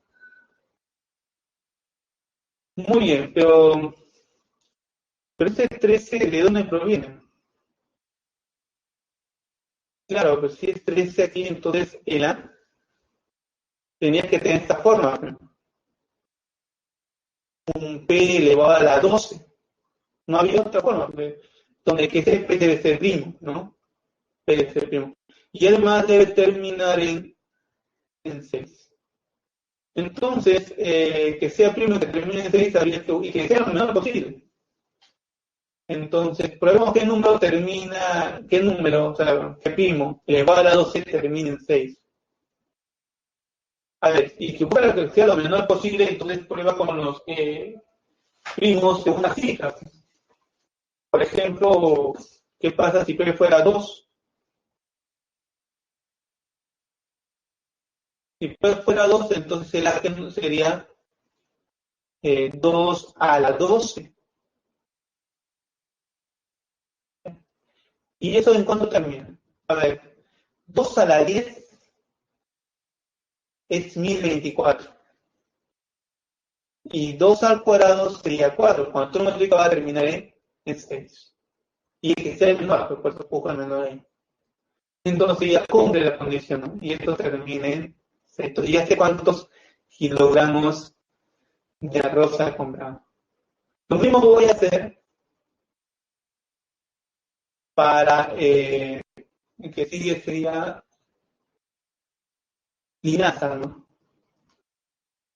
Speaker 1: Muy bien, pero ese 13, ¿de dónde proviene? Claro, pues si es 13 aquí, entonces el A tenía que tener esta forma. Un P elevado a la 12. No había otra forma, donde que ese P debe ser primo, ¿no? P debe ser primo. Y además debe terminar en 6. Entonces, que sea primo, que termine en 6, y que sea lo menor posible. Entonces, probemos qué número termina, qué número, o sea, qué primo elevado a la 12 termina en 6. A ver, y que fuera que sea lo menor posible, entonces prueba con los primos de una cifra. Por ejemplo, ¿qué pasa si P fuera 2? Si P fuera 2, entonces el argen sería 2 a la 12. ¿Y eso en cuánto termina? A ver, 2 a la 10 es 1024. Y 2 al cuadrado sería 4. Cuando tú lo multiplicas va a terminar en 6. Y que sea el menor, por eso puso el menor ahí. Entonces ya cumple la condición, ¿no? Y esto termina en 6. Entonces ya sé cuántos kilogramos de arroz ha comprado. Lo mismo voy a hacer para el que sigue sería linaza, ¿no?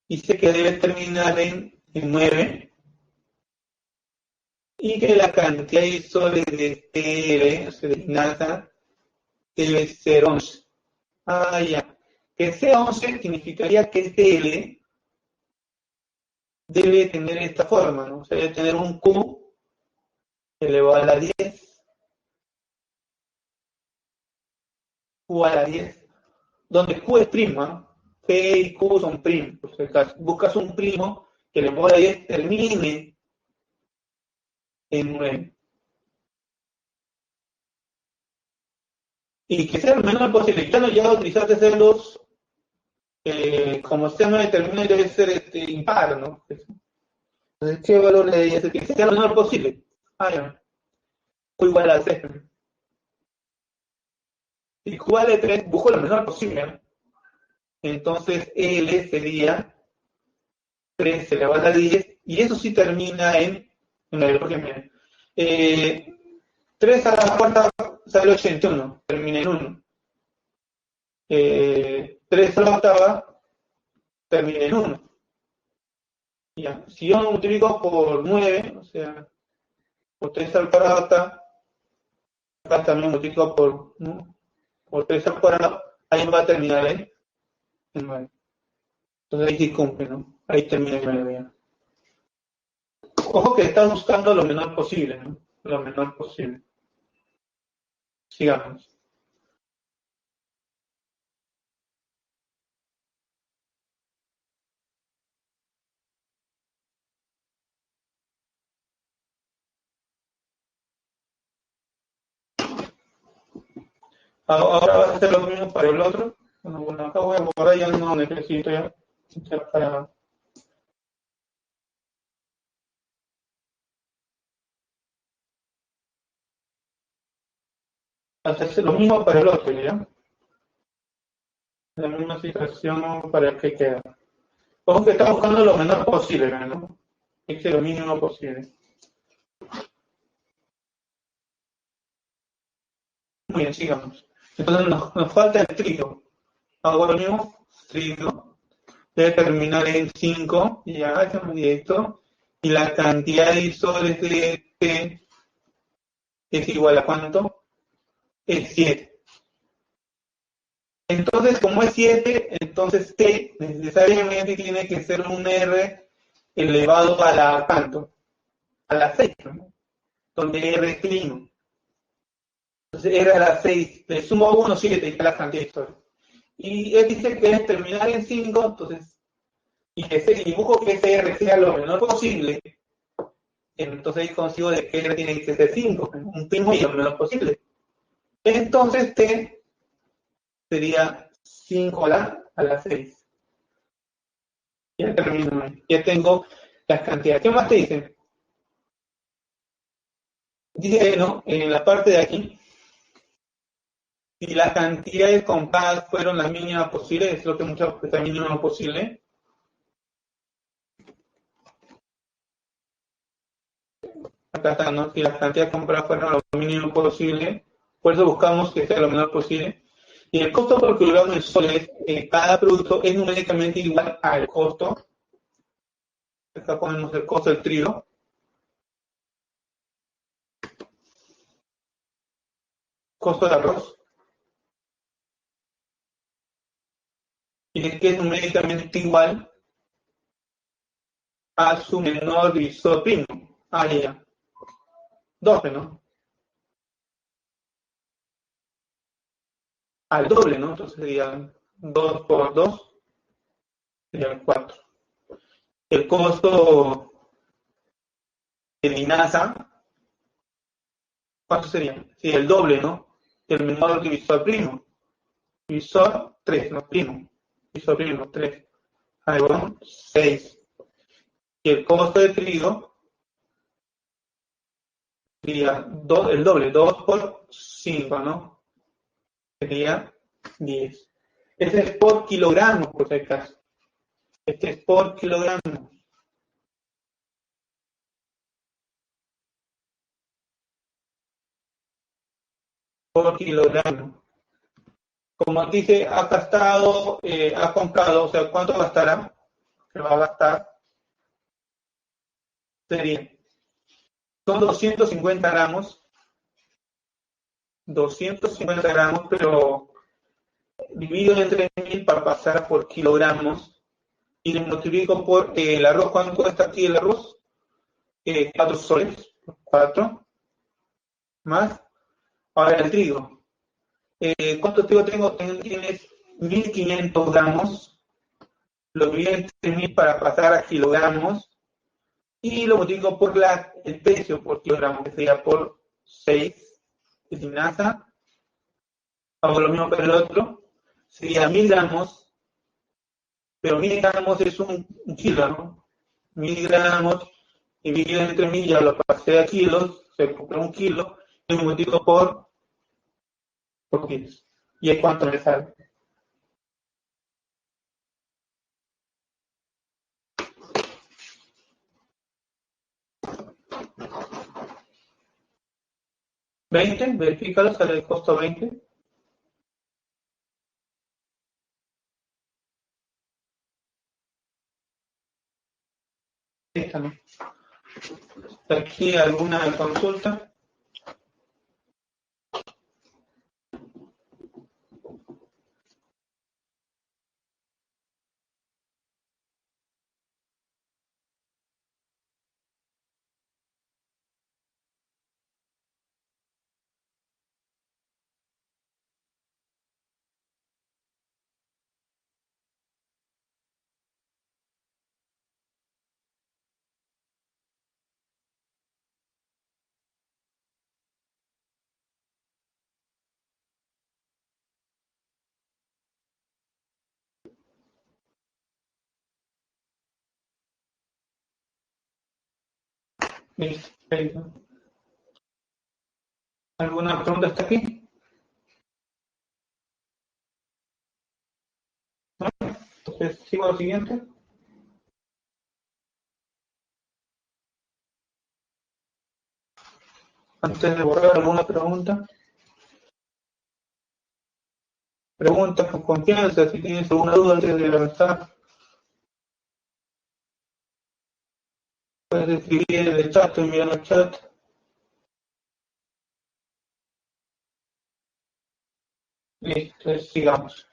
Speaker 1: y sé que debe terminar en 9, y que la cantidad de isómeros de TL, o sea, de linaza, debe ser 11. Ah, ya. Que sea 11 significaría que TL debe tener esta forma, ¿no? O sea, debe tener un Q elevado a la 10, Q a la 10, donde Q es primo, ¿no? P y Q son primos. Por si acaso. Buscas un primo que elevado a la 10 termine en 9. Y que sea lo menor posible. Ya no ya utilizaste celos, como sea 9 termina debe ser impar, ¿no? Entonces, ¿qué valor le dirías? Que sea lo menor posible. Ah, ya. Q igual a 3. Y Q vale 3, busco lo menor posible, ¿no? Entonces L sería 3 elevado a la 10, y eso sí termina en 9, porque mira, 3 a la cuarta sale 81, termina en 1. 3 a la octava termina en 1. Ya. Si yo multiplico por 9, o sea, por 3 al cuadrado acá también multiplico por, ¿no? Por 3 al cuadrado, ahí va a terminar en 9. Entonces ahí sí cumple, ¿no? Ahí termina en 9 ya. Ojo que estás buscando lo menor posible, ¿no? Lo menor posible. Sigamos. Ahora vas a hacer lo mismo para el otro. Bueno, acá voy a borrar, ya no necesito ya. Para hacerse lo mismo para el otro, ¿ya? La misma situación para el que queda. Ojo que está buscando lo menor posible, ¿no? Es lo mínimo posible. Muy bien, sigamos. Entonces nos falta el trigo. Hago lo mismo, trigo. Debe terminar en 5, ya, estamos directo. Y la cantidad de isómeros de T es igual a ¿cuánto? Es 7. Entonces, como es 7, entonces T necesariamente tiene que ser un R elevado a la ¿cuánto? A la 6, ¿no? Donde R es primo. Entonces R a la 6, le sumo 1, 7, y está la cantidad de historia. Y él dice que es terminar en 5, entonces, y que ese dibujo que ese R sea lo menor posible, entonces ahí consigo de que R tiene que ser 5, un primo y lo menor posible. Entonces T sería 5 a la 6. Ya termino, ya tengo las cantidades. ¿Qué más te dicen? Dice, ¿no? En la parte de aquí, si las cantidades compradas fueron las mínimas posibles, es lo que muchas veces es mínimo posible. Acá está, ¿no? Si las cantidades compradas fueron lo mínimo posible, por eso buscamos que sea lo menor posible. Y el costo por kilogramo de soles en cada producto es numéricamente igual al costo. Acá ponemos el costo del trigo. Costo de arroz. Y es que es numéricamente igual a su menor divisor primo. Ah, ya. 12, ¿no? Al doble, ¿no? Entonces sería 2 por 2, sería 4. El costo de linaza, ¿cuánto sería? Sí, el doble, ¿no? El menor divisor primo. Divisor 3, no primo. Divisor primo 3. Ahí va, 6. Y el costo de trigo sería el doble, 2 por 5, ¿no? Sería 10. Este es por kilogramo, por si acaso. Este es por kilogramo. Por kilogramo. Como dice, ha gastado, ha comprado, o sea, ¿cuánto gastará? se va a gastar sería, son 250 gramos, pero dividido entre 1000 para pasar por kilogramos y lo multiplico por el arroz. ¿Cuánto cuesta aquí el arroz? 4 soles, 4 más. Ahora el trigo. ¿Cuánto trigo tengo? Tienes 1500 gramos, lo divido entre 1000 para pasar a kilogramos y lo multiplico por el precio por kilogramo, que sería por 6 de linaza. Hago lo mismo para el otro, sería 1000 gramos, pero 1000 gramos es un kilo, ¿no? 1000 gramos dividido entre 1000, ya lo pasé a kilos, se compra un kilo, y lo multiplico por kilos. ¿Y ahí cuánto me sale? ¿20? Verifícalo, sale el costo 20. ¿No? ¿Aquí alguna consulta? Listo. ¿Alguna pregunta hasta aquí? ¿No? Entonces, sigo lo siguiente. Antes de borrar alguna pregunta. Pregunta con confianza, si tienes alguna duda antes de avanzar, puedes escribir en el chat, enviar al chat. Listo, sigamos.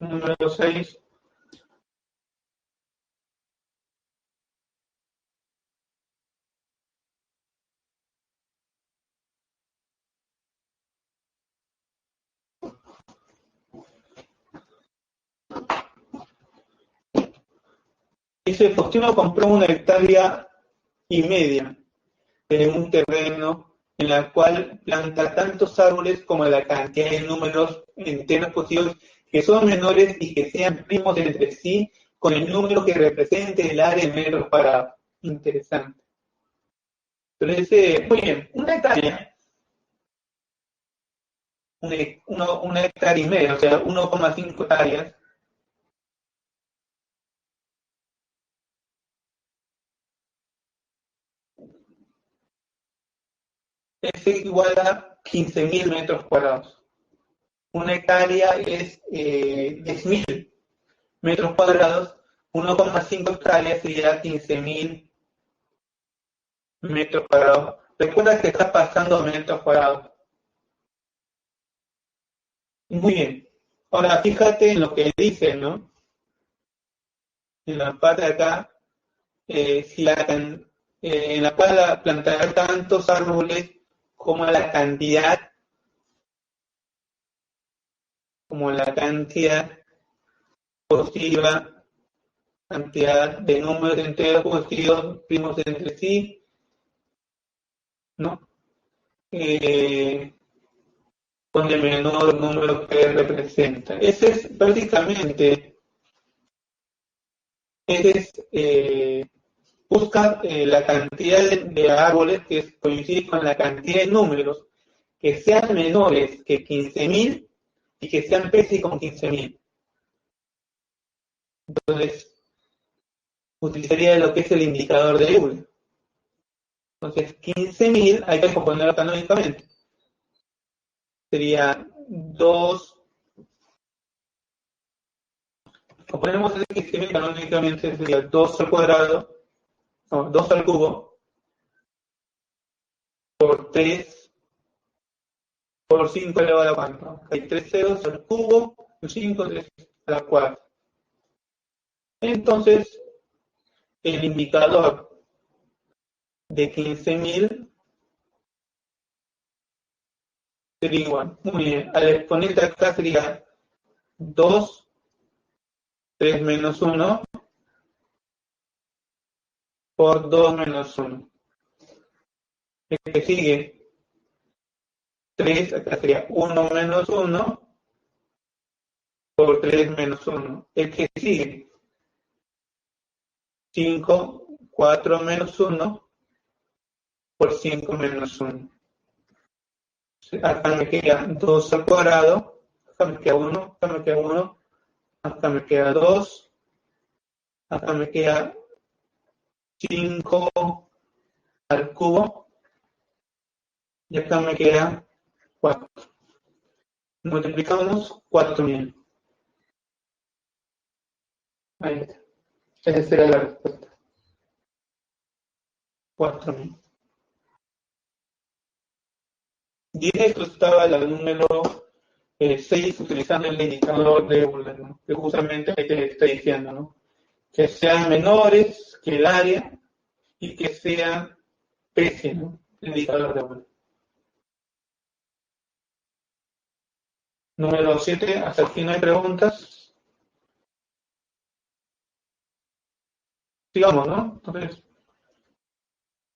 Speaker 1: Número 6. Dice, Faustino compró 1,5 hectáreas en un terreno en la cual planta tantos árboles como la cantidad de números enteros posibles que son menores y que sean primos entre sí con el número que represente el área en metros cuadrados. Interesante. Entonces, muy bien, 1 hectárea, una hectárea y media, o sea, 1,5 hectáreas. Es igual a 15.000 metros cuadrados. 1 hectárea es 10.000 metros cuadrados, 1,5 hectáreas sería 15.000 metros cuadrados. Recuerda que está pasando a metros cuadrados. Muy bien. Ahora fíjate en lo que dice, ¿no? En la parte de acá, en la cual plantar tantos árboles como la cantidad positiva, cantidad de números enteros positivos primos entre sí, ¿no? Con el menor número que representa. Ese es prácticamente, busca la cantidad de árboles que coincide con la cantidad de números que sean menores que 15.000 y que sean precis con 15.000. Entonces, utilizaría lo que es el indicador de Euler. Entonces, 15.000 hay que componerlo canónicamente. Sería 2. Componemos ese 15.000 canónicamente, sería 2 al cuadrado, no, 2 al cubo, por 3, por 5 elevado a la cuarta. Hay 3 ceros al cubo, 5, 3 a la cuarta. Entonces, el indicador de 15.000 sería igual. Muy bien, al exponente acá sería 2, 3 menos 1, por 2 menos 1. El que sigue, 3, acá sería 1 menos 1, por 3 menos 1. El que sigue, 5, 4 menos 1, por 5 menos 1. Acá me queda 2 al cuadrado, acá me queda 1, acá me queda 1, acá me queda 2, acá me queda 5 al cubo, y acá me queda 4. Multiplicamos 4.000. Ahí está. Esa sería la respuesta. 4.000. Y esto estaba la número 6 utilizando el indicador de Euler, ¿no? Que justamente ahí te está diciendo, ¿no? Que sean menores que el área y que sean PC, ¿no? El indicador de Euler. Número 7, hasta aquí no hay preguntas. Sigamos, ¿no? Entonces,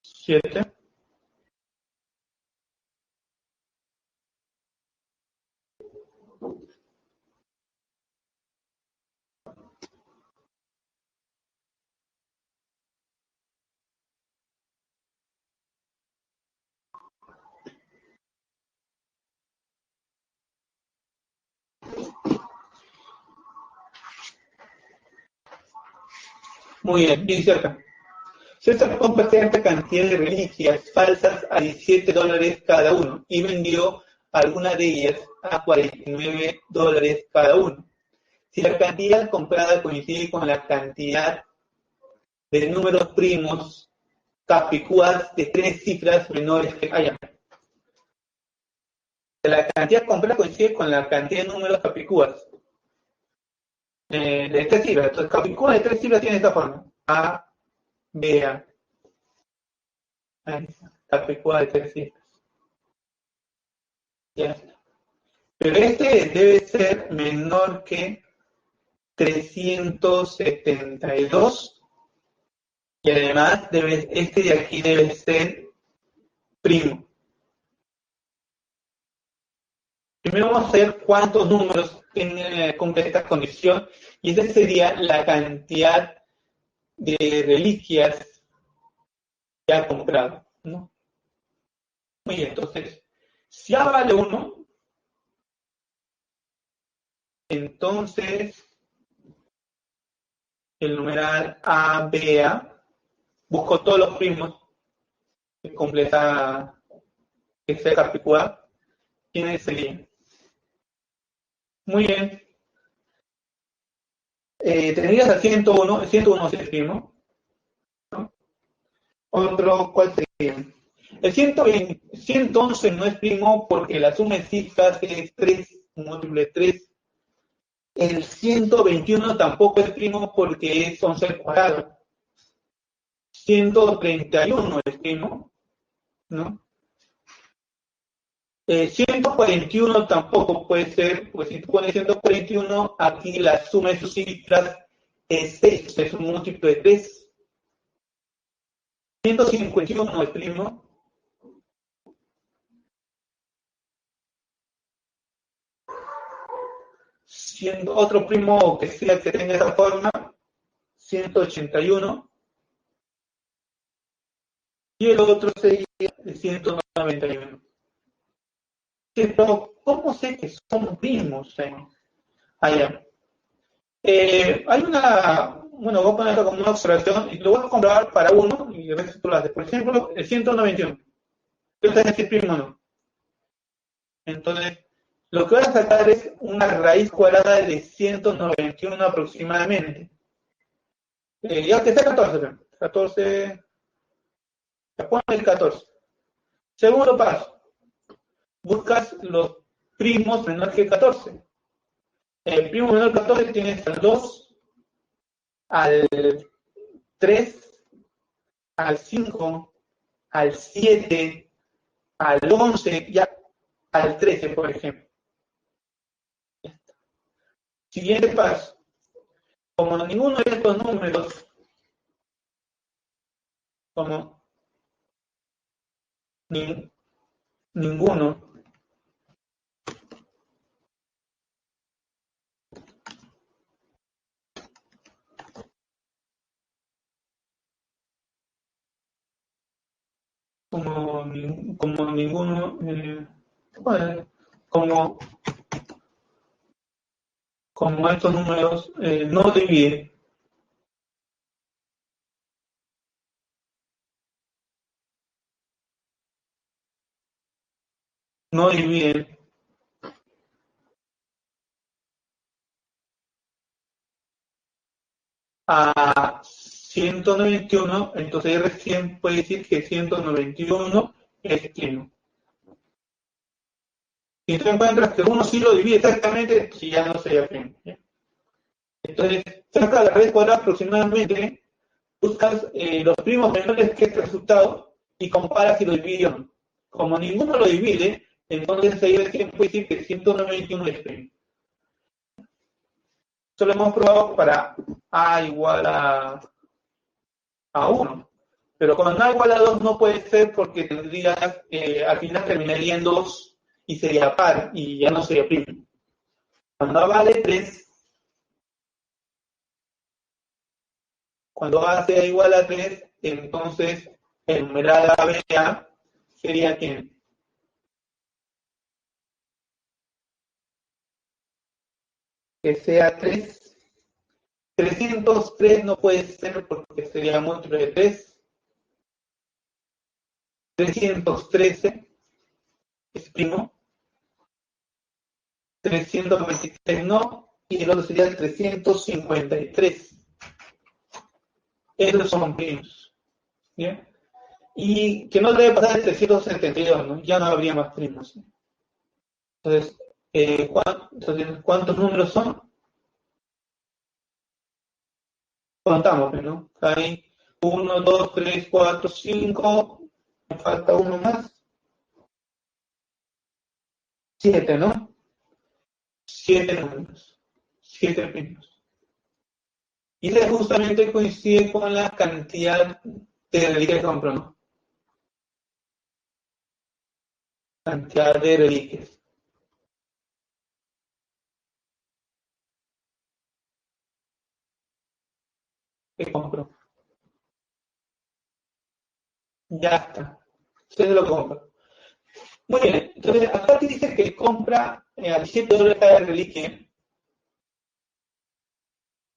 Speaker 1: 7. Muy bien, dice acá. César compró cierta cantidad de reliquias falsas a $17 cada uno y vendió algunas de ellas a $49 cada uno. Si la cantidad comprada coincide con la cantidad de números primos capicúas de 3 cifras menores que haya. La cantidad comprada coincide con la cantidad de números capicúas de 3 cifras. Entonces, capicúas de 3 cifras tiene esta forma. A, B, A. Ahí está. Capicúa de 3 cifras. Ya está. Pero este debe ser menor que 372 y además este de aquí debe ser primo. Primero vamos a ver cuántos números cumplen esta condición y esa sería la cantidad de reliquias ya comprado, ¿no? Muy bien, entonces, si A vale 1, entonces el numeral ABA, busco todos los primos que completa que sea capicúa, ¿quiénes serían? Muy bien. Tendrías a 101, 101 es el primo, ¿no? Otro, ¿cuál sería? El 120, 111 no es primo porque la suma de cifras es 3, un múltiplo de 3. El 121 tampoco es primo porque es 11 al cuadrado. 131 es primo, ¿no? 141 tampoco puede ser, pues si tú pones 141, aquí la suma de sus cifras es 6, es un múltiplo de 3. 151 es primo. Siendo otro primo que sea que tenga esa forma, 181. Y el otro sería el 191. Pero, ¿cómo sé que son primos? Allá. Hay bueno, voy a ponerlo como una observación y lo voy a comprobar para uno y el resto tú lo haces. Por ejemplo, el 191. Este es el primo, ¿no? Entonces, lo que voy a sacar es una raíz cuadrada de 191 aproximadamente. Ya que está 14, 14, ya pone el 14. Segundo paso, buscas los primos menores que 14. El primo menor que 14 tienes al 2, al 3, al 5, al 7, al 11, ya al 13, por ejemplo. Siguiente paso. Como ninguno de estos números, como ninguno, como ninguno, bueno, como, como estos números no dividen, no dividen a 191, entonces recién puede decir que 191 es primo. Si tú encuentras que uno sí lo divide exactamente, si ya no sería primo. ¿Ya? Entonces, saca la raíz cuadrada aproximadamente, buscas los primos menores que es el resultado y comparas si lo divide o no. Como ninguno lo divide, entonces ahí recién puede decir que 191 es primo. Esto lo hemos probado para A igual a 1. Pero cuando A igual a 2 no puede ser porque tendrías, al final terminaría en 2 y sería par y ya no sería primo. Cuando A vale 3, cuando A sea igual a 3, entonces el numeral ABA sería ¿quién? Que sea 3. 303 no puede ser porque sería múltiplo de 3. 313 es primo. 326 no. Y el otro sería el 353. Esos son primos. ¿Bien? Y que no debe pasar el 372, ¿no? Ya no habría más primos. Entonces, ¿cuántos números son? Contamos, ¿no? Hay 1, 2, 3, 4, 5. Me falta uno más. 7, ¿no? 7 números. 7 primos. Y ese justamente coincide con la cantidad de reliquias que compró, ¿no? Cantidad de reliquias que compró. Ya está. Usted lo compra. Muy bien. Entonces, acá te dice que compra a $17 cada reliquia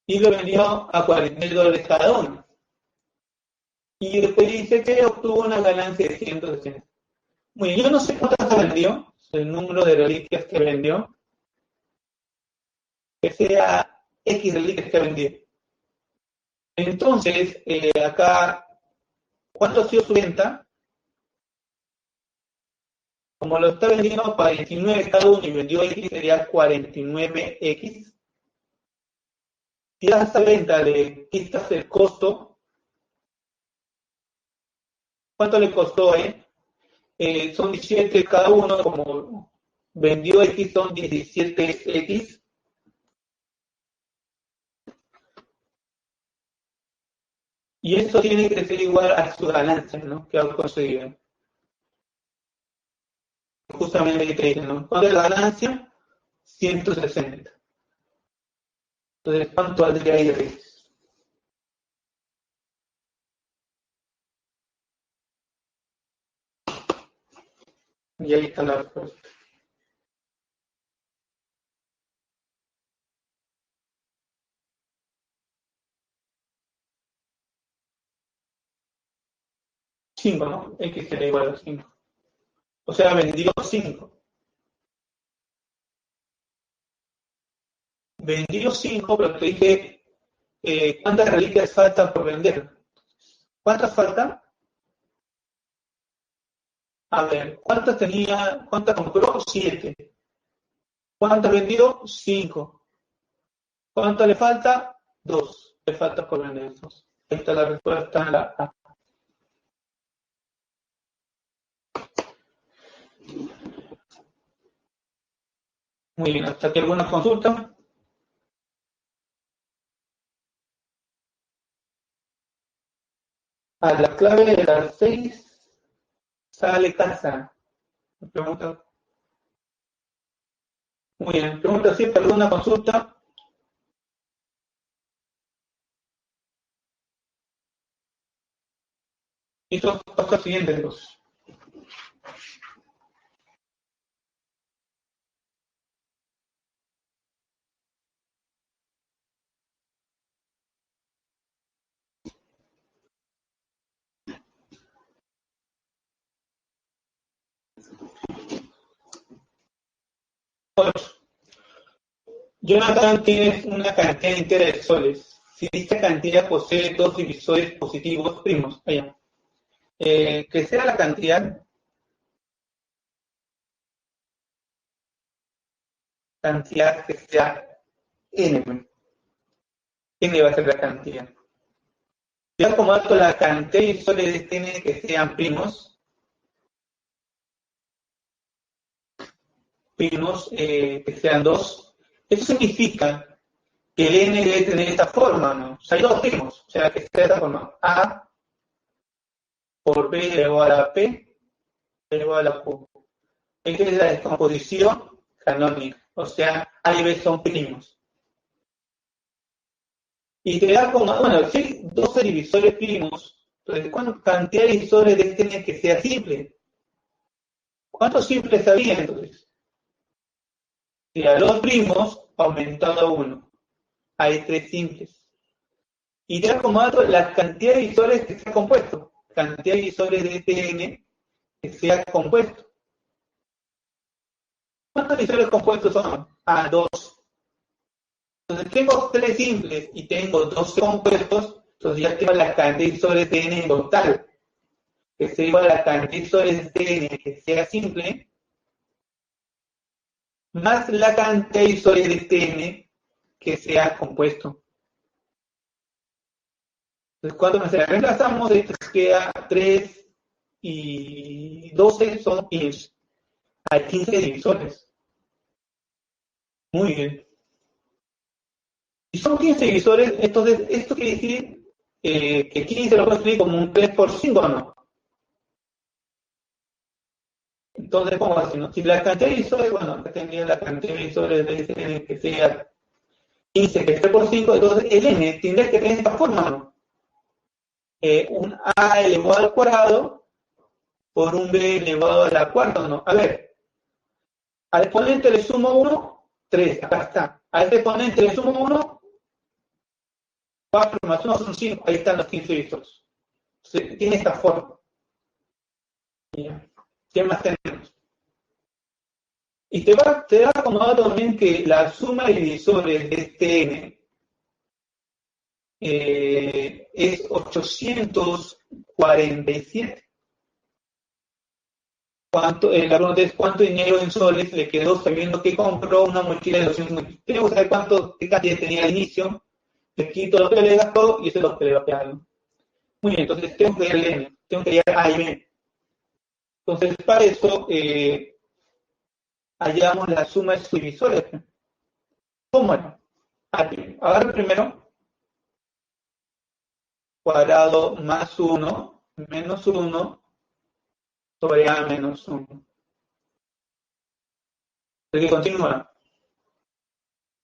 Speaker 1: y lo vendió a $49 cada uno. Y después dice que obtuvo una ganancia de 160. Muy bien, yo no sé cuántas vendió, el número de reliquias que vendió, que sea X reliquias que vendió. Entonces, acá, ¿cuánto ha sido su venta? Como lo está vendiendo a 49 cada uno y vendió X, sería 49X. Si a esta venta le quitas el costo, ¿cuánto le costó? Son 17 cada uno, como vendió X son 17X. Y eso tiene que ser igual a su ganancia, ¿no? Que ha conseguido. Justamente ahí te dicen, ¿no? ¿Cuánto es la ganancia? 160. Entonces, ¿cuánto valdría ahí de veces? Y ahí está la respuesta. 5, ¿no? X será igual a 5. O sea, vendió 5. Vendió 5, pero te dije cuántas reliquias faltan por vender. ¿Cuántas faltan? A ver, ¿cuántas tenía? ¿Cuántas compró? 7. ¿Cuántas vendió? 5. ¿Cuánto le falta? 2. Le falta por vender 2. Ahí está la respuesta en la A. Muy bien, ¿hasta aquí alguna consulta? A la clave de las 6 sale casa. ¿Me pregunta? Muy bien, pregunta si alguna consulta. Y eso pasa al siguiente entonces. Jonathan tiene una cantidad entera de soles. Si esta cantidad posee dos divisores positivos primos, que sea la cantidad que sea n. N va a ser la cantidad. Ya como dato la cantidad de divisores de este n que sean primos, que sean 2, eso significa que el n debe tener esta forma, ¿no? O sea, hay dos primos, o sea, que sea de esta forma. A por B elevado a la P elevado a la Q. Esta es la descomposición canónica, o sea, A y B son primos. Y te da como, bueno, si hay 12 divisores primos, entonces, ¿cuánta cantidad de divisores debe tener que sea simple? ¿Cuántos simples había entonces? Si a los primos, aumentado a 1. Hay 3 simples. Y te da como dato la cantidad de divisores que sea compuesto. Cantidad de divisores de Tn que sea compuesto. ¿Cuántos divisores compuestos son? Ah, 2. Entonces tengo 3 simples y tengo 12 compuestos, entonces ya tengo la cantidad de divisores de Tn en total, que sea igual a la cantidad de divisores de Tn que sea simple, más la cantidad de divisores de Tn que sea compuesto. Entonces cuando nos la reemplazamos, esto queda 3 y 12 son 15. Hay 15 divisores. Muy bien. Si son 15 divisores, entonces esto quiere decir que 15 lo puedo escribir como un 3 por 5, ¿o no? Entonces, ¿cómo así, no? Si la cantidad de divisores, bueno, acá tendría la cantidad de divisores de n que sea 15, que es 3 por 5, entonces el n tendría que tener esta forma, ¿no? Un a elevado al cuadrado por un b elevado a la cuarta, ¿no? A ver, al exponente le sumo 1, 3, acá está. A este exponente le sumo 1, 4 más 1 son 5, ahí están los 15 divisores. Tiene esta forma. ¿Qué más tenemos? Y te da como dato también que la suma de divisores de este n es 847. La pregunta es cuánto dinero en soles le quedó sabiendo que compró una mochila de 250. Tenemos que saber qué cantidad tenía al inicio, le quito lo que le gastó y eso es lo que le va a quedar. Muy bien, entonces tengo que ir al n, tengo que ir a A y B. Entonces para eso hallamos la suma de sus divisores. ¿Cómo era? Agarro primero cuadrado más 1 menos 1 sobre A menos 1. Entonces, continúa.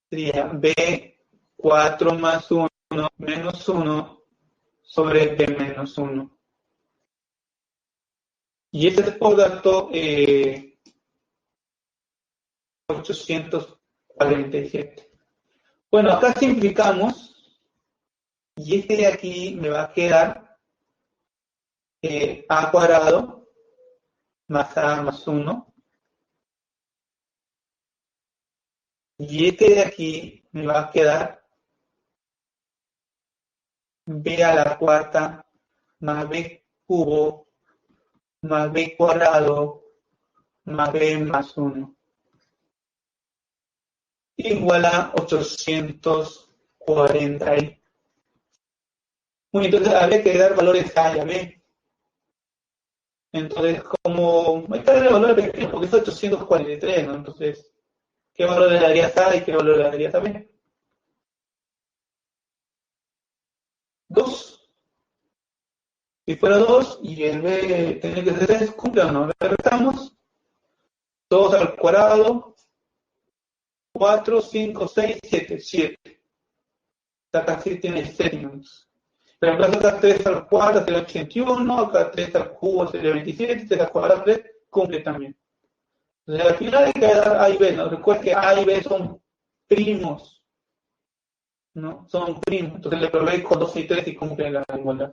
Speaker 1: Sería B 4 más 1 menos 1 sobre B menos 1. Y este es por dato 847. Bueno, acá simplificamos y este de aquí me va a quedar a cuadrado más a más 1. Y este de aquí me va a quedar b a la cuarta más b cubo más b cuadrado más b más 1. Igual a 840. Muy entonces habría que dar valores a y a b. Entonces, como hay que darle valores pequeños porque es 843, ¿no? Entonces, ¿qué valor le darías a y qué valor le darías a b? 2. Si fuera 2 y el b tiene que ser 3, cumple o no. Le restamos 2 al cuadrado, 4, 5, 6, 7. 7. Acá sí tiene segments. Reemplazo acá 3 al cuadrado sería 81, acá 3 al cubo sería 27, 3 al cuadrado 3 cumple también. Entonces, al final hay que dar A y B, ¿no? Recuerda que A y B son primos, ¿no? Son primos. Entonces le probé con 2 y 3 y cumple la igualdad.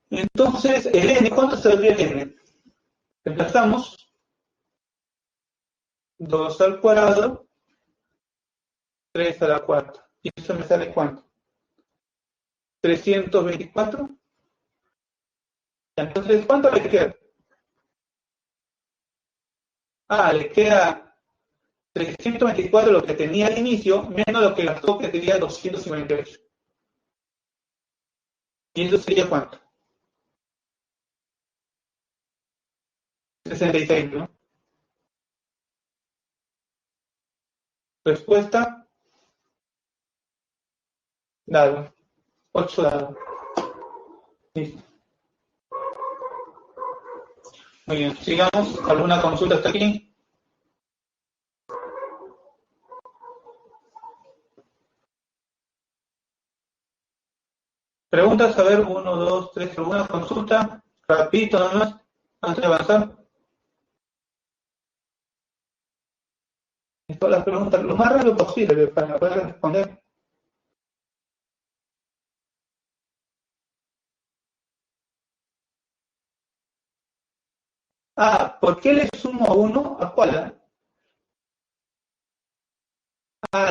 Speaker 1: Entonces, el n, ¿cuánto saldría el n? Reemplazamos 2 al cuadrado, 3 a la cuarta. ¿Y eso me sale cuánto? 324. Entonces, ¿cuánto le queda? Le queda 324 lo que tenía al inicio, menos lo que gastó, que sería 258. ¿Y eso sería cuánto? 66, ¿no? Respuesta, dado. 8 dados. Listo. Muy bien, sigamos. ¿Alguna consulta hasta aquí? Preguntas, a ver, 1, 2, 3, ¿alguna consulta? Rapidito nada más, antes de avanzar. Todas las preguntas lo más rápido posible para poder responder. ¿Por qué le sumo 1 a cuál?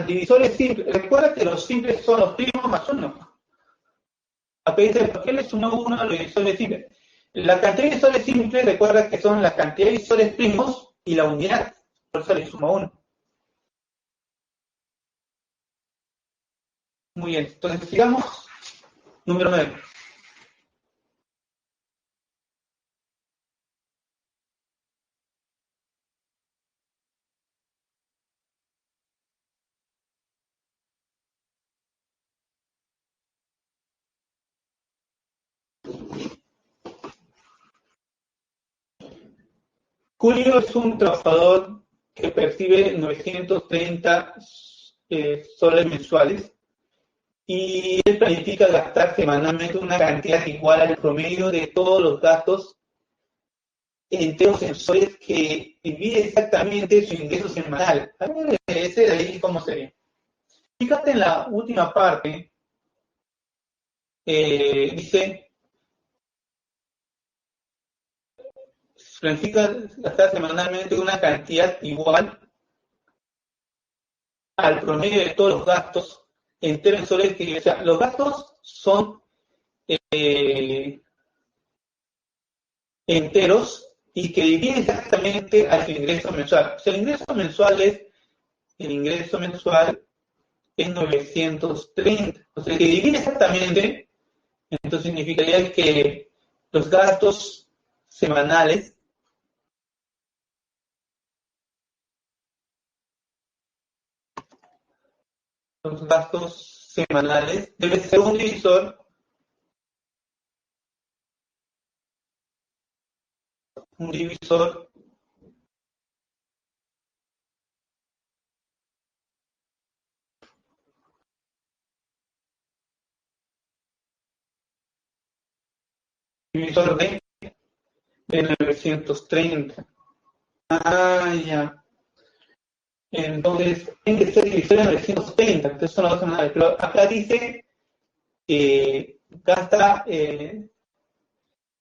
Speaker 1: Divisores simples. Recuerda que los simples son los primos más 1. Acá dice, ¿por qué le sumo 1 a los divisores simples? La cantidad de divisores simples, recuerda que son la cantidad de divisores primos y la unidad. Por eso le sumo 1. Muy bien, entonces sigamos. Número 9. Julio es un trabajador que percibe 930 soles mensuales y él planifica gastar semanalmente una cantidad igual al promedio de todos los gastos enteros mensuales que divide exactamente su ingreso semanal. A ver, ese de ahí, ¿cómo sería? Fíjate en la última parte, dice, planifica gastar semanalmente una cantidad igual al promedio de todos los gastos enteros mensuales que, o sea, los gastos son enteros y que divide exactamente al ingreso mensual. O sea, el ingreso mensual es 930. O sea, que divide exactamente, entonces significaría que los gastos semanales debe ser un divisor de 930. Ya. Entonces, tiene que ser divisor de 930. Entonces, eso no va a ser nada. Pero acá dice que gasta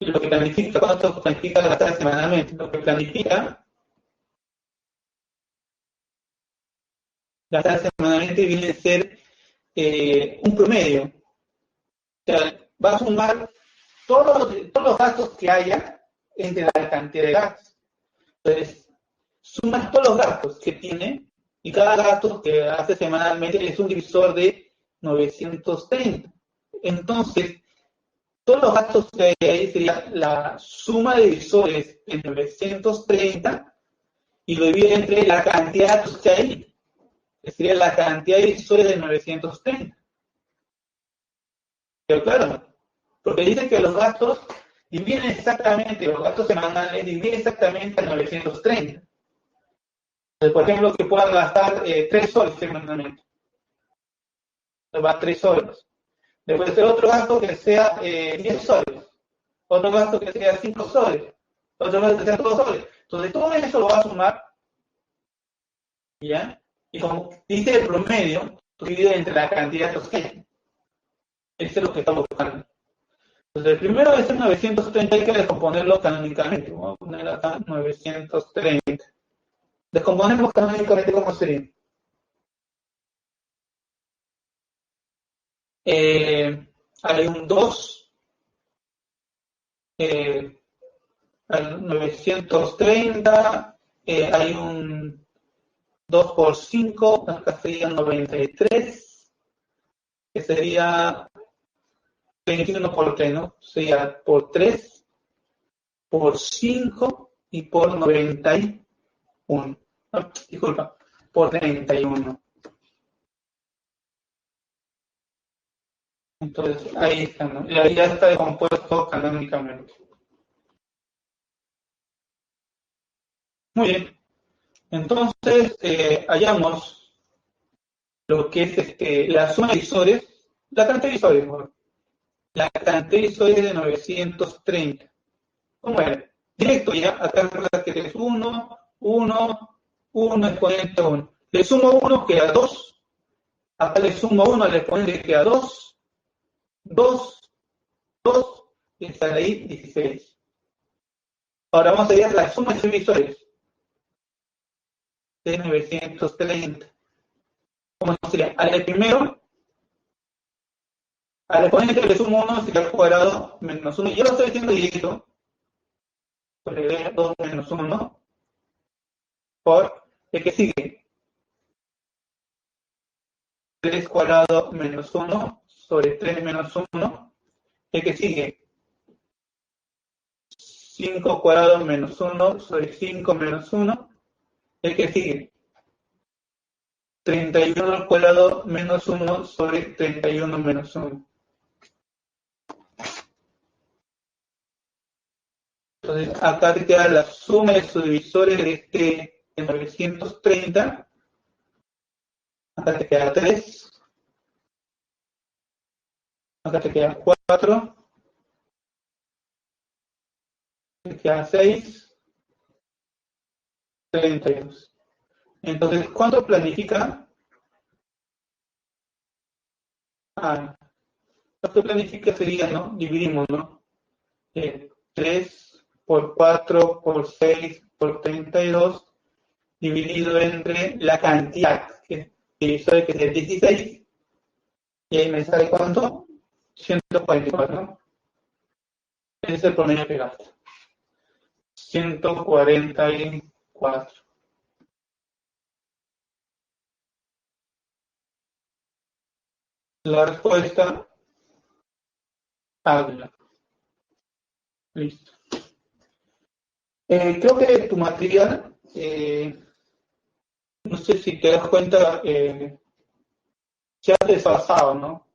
Speaker 1: lo que planifica, cuánto planifica gastar semanalmente. Lo que planifica gastar semanalmente viene a ser un promedio. O sea, va a sumar todos los gastos que haya entre la cantidad de gastos. Entonces, sumas todos los gastos que tiene y cada gasto que hace semanalmente es un divisor de 930. Entonces, todos los gastos que hay ahí sería la suma de divisores de 930 y lo divide entre la cantidad de gastos que hay, que sería la cantidad de divisores de 930. Pero claro, porque dice que los gastos dividen exactamente, los gastos semanales dividen exactamente a 930. Entonces, por ejemplo, que puedan gastar 3 soles semanalmente. Va 3 soles. Después hacer otro gasto que sea 10 soles. Otro gasto que sea 5 soles. Otro gasto que sea 2 soles. Entonces, todo eso lo va a sumar, ¿ya? Y como dice el promedio, tú divides entre la cantidad de los que hay. Eso es lo que estamos buscando. Entonces, el primero es el 930, hay que descomponerlo canónicamente. Vamos a poner acá 930. Descomponemos canónicamente cómo sería. Hay un 2 al 930, hay un 2 por 5, acá sería 93, que sería 21 por 3, ¿no? Sería por 3, por 5 y por 91. No, disculpa, por 31. Entonces, ahí está, ¿no? Y ahí ya está descompuesto canónicamente. Muy bien. Entonces, hallamos lo que es la suma de divisores, la cantidad de divisores, bueno, la cantidad de divisores de 930. ¿Cómo era? Directo ya, acá recuerda que es 1, 1, 1, exponente 1. Le sumo 1, queda 2. Acá le sumo 1 al exponente, queda 2, 2, 2, y sale ahí 16. Ahora vamos a ver la suma de divisores de 930. ¿Cómo sería? Al primero, al exponente le sumo 1, sería al cuadrado menos 1. Yo lo estoy haciendo directo, sobre 2 menos 1, por el que sigue. 3 cuadrado menos 1 sobre 3 menos 1. El que sigue. 5 cuadrado menos 1 sobre 5 menos 1. El que sigue. 31 al cuadrado menos 1 sobre 31 menos 1. Entonces, acá te queda la suma de sus divisores de 930. Acá te queda 3. Acá te queda 4. Te queda 6. 32. Entonces, ¿cuánto planifica? ¿Cuánto planifica sería, no? Dividimos, ¿no? 3 por 4 por 6 por 32 dividido entre la cantidad que divisor que es el 16, y ahí me sale ¿cuánto? 144. Ese es el promedio que gasta. 144. La respuesta, habla. Listo. Creo que tu material, no sé si te das cuenta, se ha desfasado, ¿no?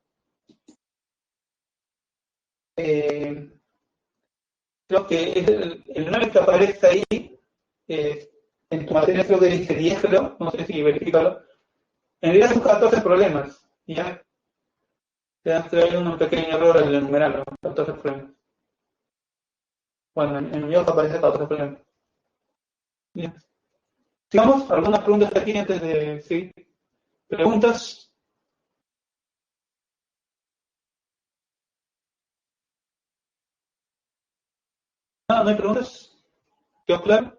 Speaker 1: Creo que es el número que aparece ahí, en tu materia creo que dice 10, creo, no sé si verifícalo. En realidad son 14 problemas, ¿ya? Te han traído un pequeño error al enumerarlo, 14 problemas. Bueno, en mi hoja aparece 14 problemas. Bien. Sigamos, ¿algunas preguntas aquí antes de seguir? ¿Preguntas? Ah, ¿no hay preguntas? ¿Quedó claro?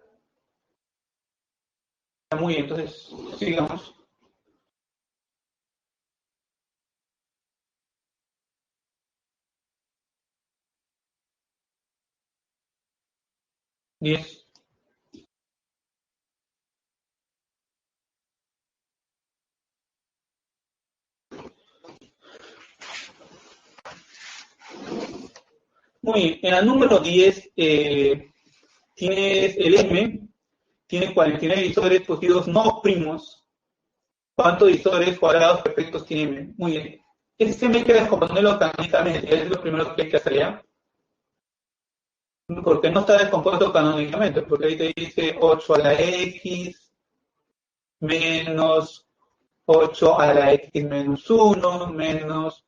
Speaker 1: Muy bien, entonces sigamos. Diez. Muy bien, en el número 10 tienes el M, tiene 49 divisores positivos no primos. ¿Cuántos divisores cuadrados perfectos tiene M? Muy bien. Este me hay que descomponerlo canónicamente, es lo primero que hay que hacer ya. Porque no está descompuesto canónicamente, porque ahí te dice 8 a la X menos 8 a la X menos 1 menos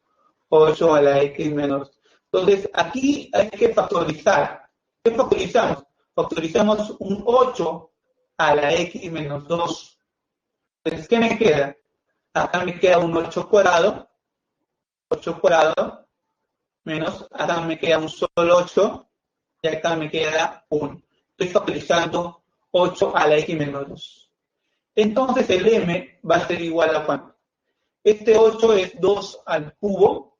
Speaker 1: 8 a la X menos. Entonces, aquí hay que factorizar. ¿Qué factorizamos? Factorizamos un 8 a la X menos 2. Entonces, ¿qué me queda? Acá me queda un 8 cuadrado, menos, acá me queda un solo 8, y acá me queda 1. Estoy factorizando 8 a la X menos 2. Entonces, el M va a ser igual a ¿cuánto? Este 8 es 2 al cubo.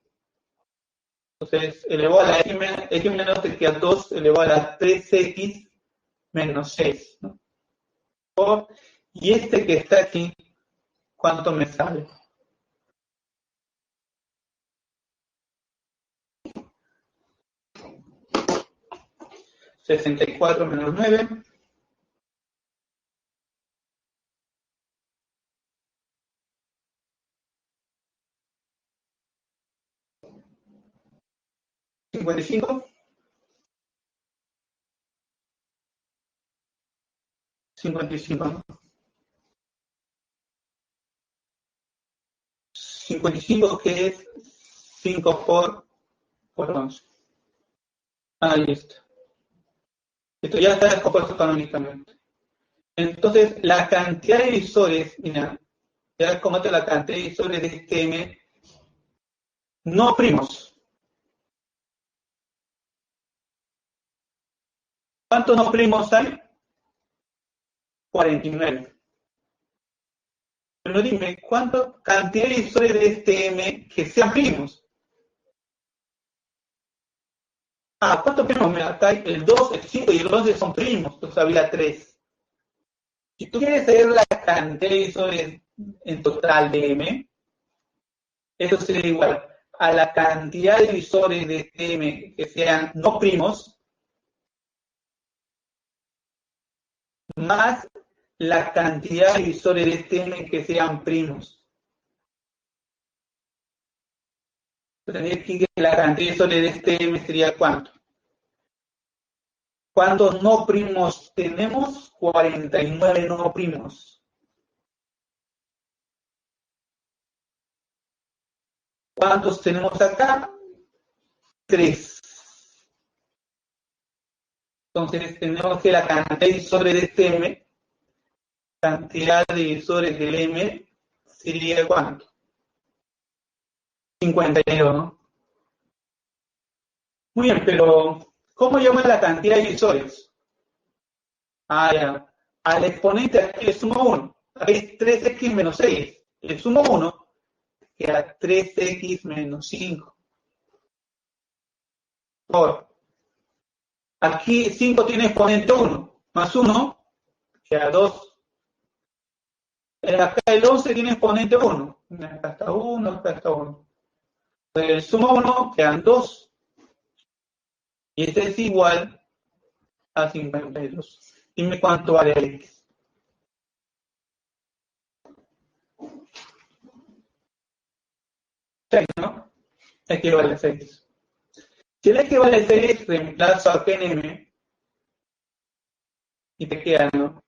Speaker 1: Entonces, elevado a la x menos te queda 2 elevado a la 3x menos 6. ¿No? Y este que está aquí, ¿cuánto me sale? ¿64 menos 9? ¿55? 55, ¿no? 55 que es 5 por 11. Ahí está. Esto ya está descompuesto canónicamente. Entonces, la cantidad de divisores, mira, ya como la cantidad de divisores de este M, no primos. ¿Cuántos no primos hay? 49. Pero dime, ¿cuánta cantidad de divisores de este M que sean primos? Ah, ¿cuántos primos? Mira, acá hay el 2, el 5 y el 11 son primos, entonces habría 3. Si tú quieres saber la cantidad de divisores en total de M, eso sería igual a la cantidad de divisores de este M que sean no primos, más la cantidad de divisores de este M que sean primos. Tendría que la cantidad de divisores de este M sería ¿cuánto? ¿Cuántos no primos tenemos? 49 no primos. ¿Cuántos tenemos acá? 3. Entonces tenemos que la cantidad de divisores de este M, cantidad de divisores del M, sería ¿cuánto? 52, ¿no? Muy bien, pero ¿cómo llaman la cantidad de divisores? Ah, ya. Al exponente aquí le sumo 1. Aquí es 3x menos 6. Le sumo 1, queda 3x menos 5. Por aquí 5 tiene exponente 1, más 1, queda 2. Acá el 11 tiene exponente 1. Acá está 1, acá está 1. Entonces, suma 1, quedan 2. Y este es igual a 52. Dime cuánto vale el X. 6, ¿no? X vale 6. Si el X vale 6, reemplazo a PNM y te queda, ¿no?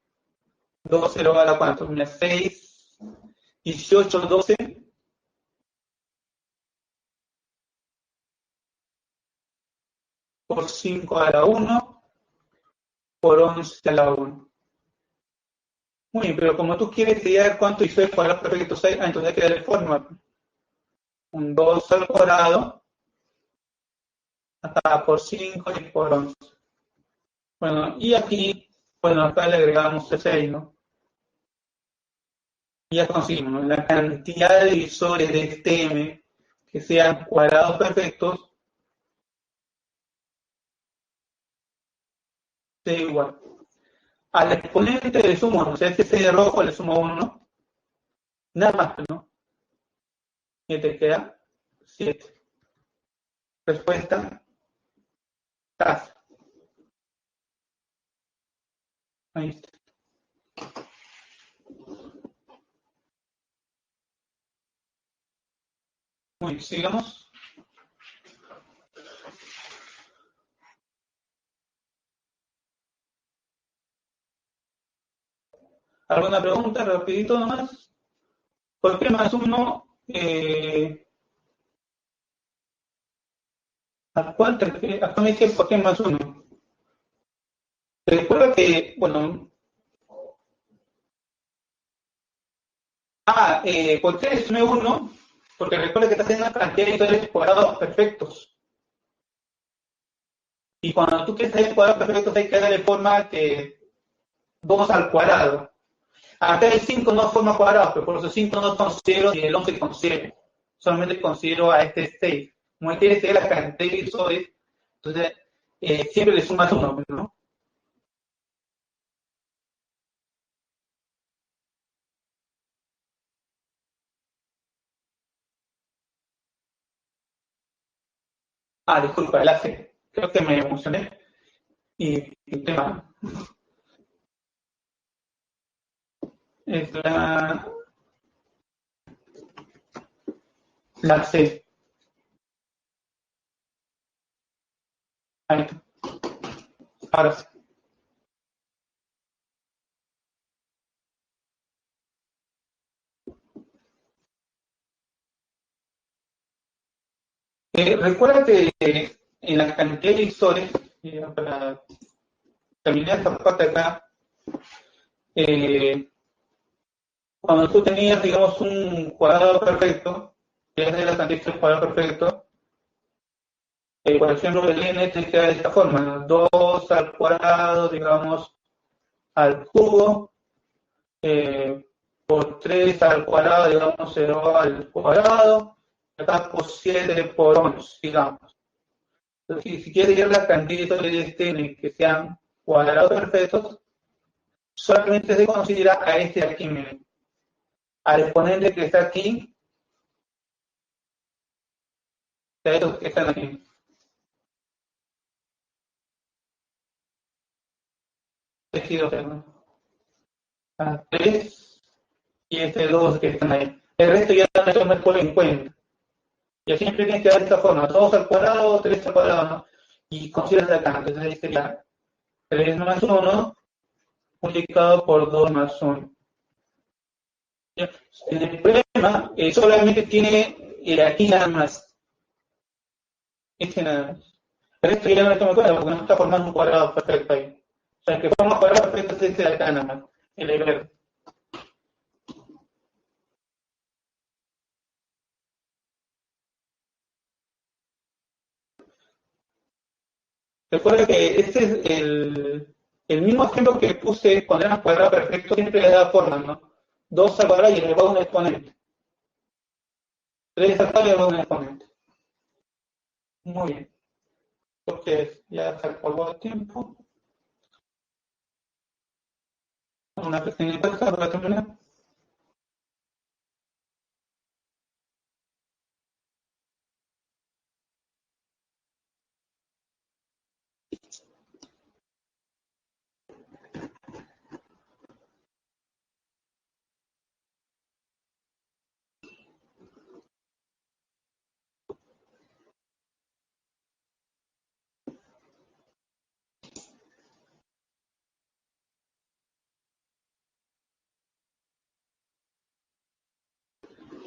Speaker 1: 12 lo vale a cuánto? Mira, 6, 18, 12. Por 5 a la 1, por 11 a la 1. Muy bien, pero como tú quieres hallar cuánto hizo el cuadrado perfecto 6, entonces hay que darle forma. Un 2 al cuadrado, acá por 5 y por 11. Bueno, y aquí, bueno, acá le agregamos C6, ¿no? Y ya conseguimos, ¿no? La cantidad de divisores de este M que sean cuadrados perfectos sea igual. Al exponente le sumo 1, o sea, este C de rojo le sumo 1, ¿no? Nada más, ¿no? Y te queda 7. Respuesta, taza. Ahí está. Muy bien, sigamos. ¿Alguna pregunta? Rapidito nomás. ¿Por qué más 1? ¿A cuál te refieres? Acá me dice por qué más 1. Recuerda que, bueno, ¿por qué es 1? Porque recuerda que estás haciendo una cantidad de vectores cuadrados perfectos. Y cuando tú quieres hacer cuadrados perfectos hay que darle forma que 2 al cuadrado. Acá el 5 no forma cuadrados, pero por eso 5 no considero ni el 11 considero. Solamente considero a este 6. Como quiere ser la cantidad de vectores, entonces siempre le sumas 1, ¿no? Disculpa, el AC. Creo que me emocioné. Y el tema es la C. Ahí está. Ahora sí. Recuerda que en la cantidad de vectores, para terminar esta parte acá, eh, cuando tú tenías, digamos, un cuadrado perfecto, que es de la cantidad de cuadrado perfecto, por ejemplo, el n te queda de esta forma, 2 al cuadrado, digamos, al cubo, por 3 al cuadrado, digamos, 0 al cuadrado, acá por 7 por 11, digamos. Entonces, si quieres llegar a la cantidad de n que sean cuadrados perfectos, solamente se considera a este de aquí, miren. Al exponente que está aquí, de estos que están aquí. Tejido, perdón. A 3 y este 2 que están ahí. El resto ya no se me pone en cuenta. Ya siempre tienes que dar de esta forma, 2 al cuadrado, 3 al cuadrado, ¿no? Y consideras acá, entonces ahí sería 3 más 1 multiplicado por 2 más 1. El problema solamente tiene aquí nada más. Este nada más. Pero esto ya no le tomo cuenta porque no está formando un cuadrado perfecto ahí. O sea, el que forma un cuadrado perfecto es este de acá nada más, el de verde. Recuerda que este es el mismo ejemplo que puse cuando era un cuadrado perfecto, siempre le da forma, ¿no? 2 al cuadrado y elevado a un exponente. 3 al cuadrado y elevado a un exponente. Muy bien. Entonces, ya se acabó el tiempo. Una pequeña encuesta para terminar.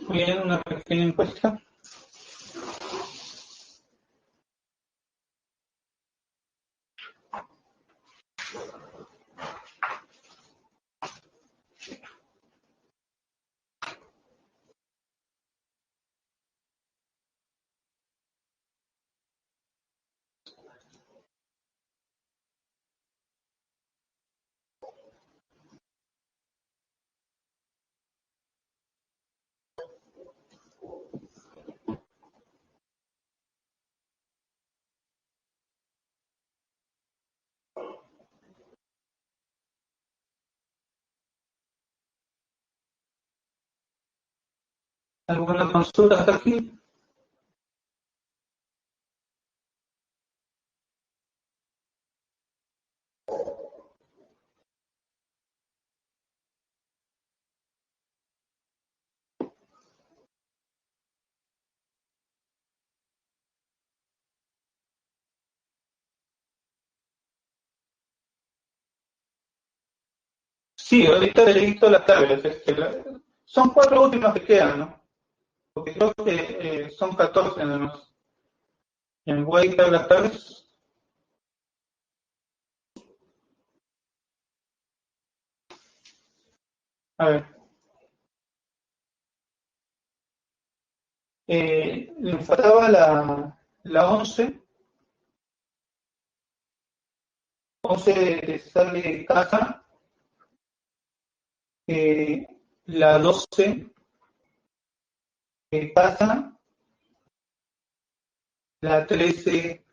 Speaker 1: Muy bien, una pequeña encuesta. ¿Alguna consulta hasta aquí? Sí, ahorita le he visto las claves. Son 4 últimas que quedan, ¿no? Porque creo que son 14 nada más. Voy a editar las claves. A ver. Le faltaba la 11. 11 de sale de casa. La 12 de casa. La 13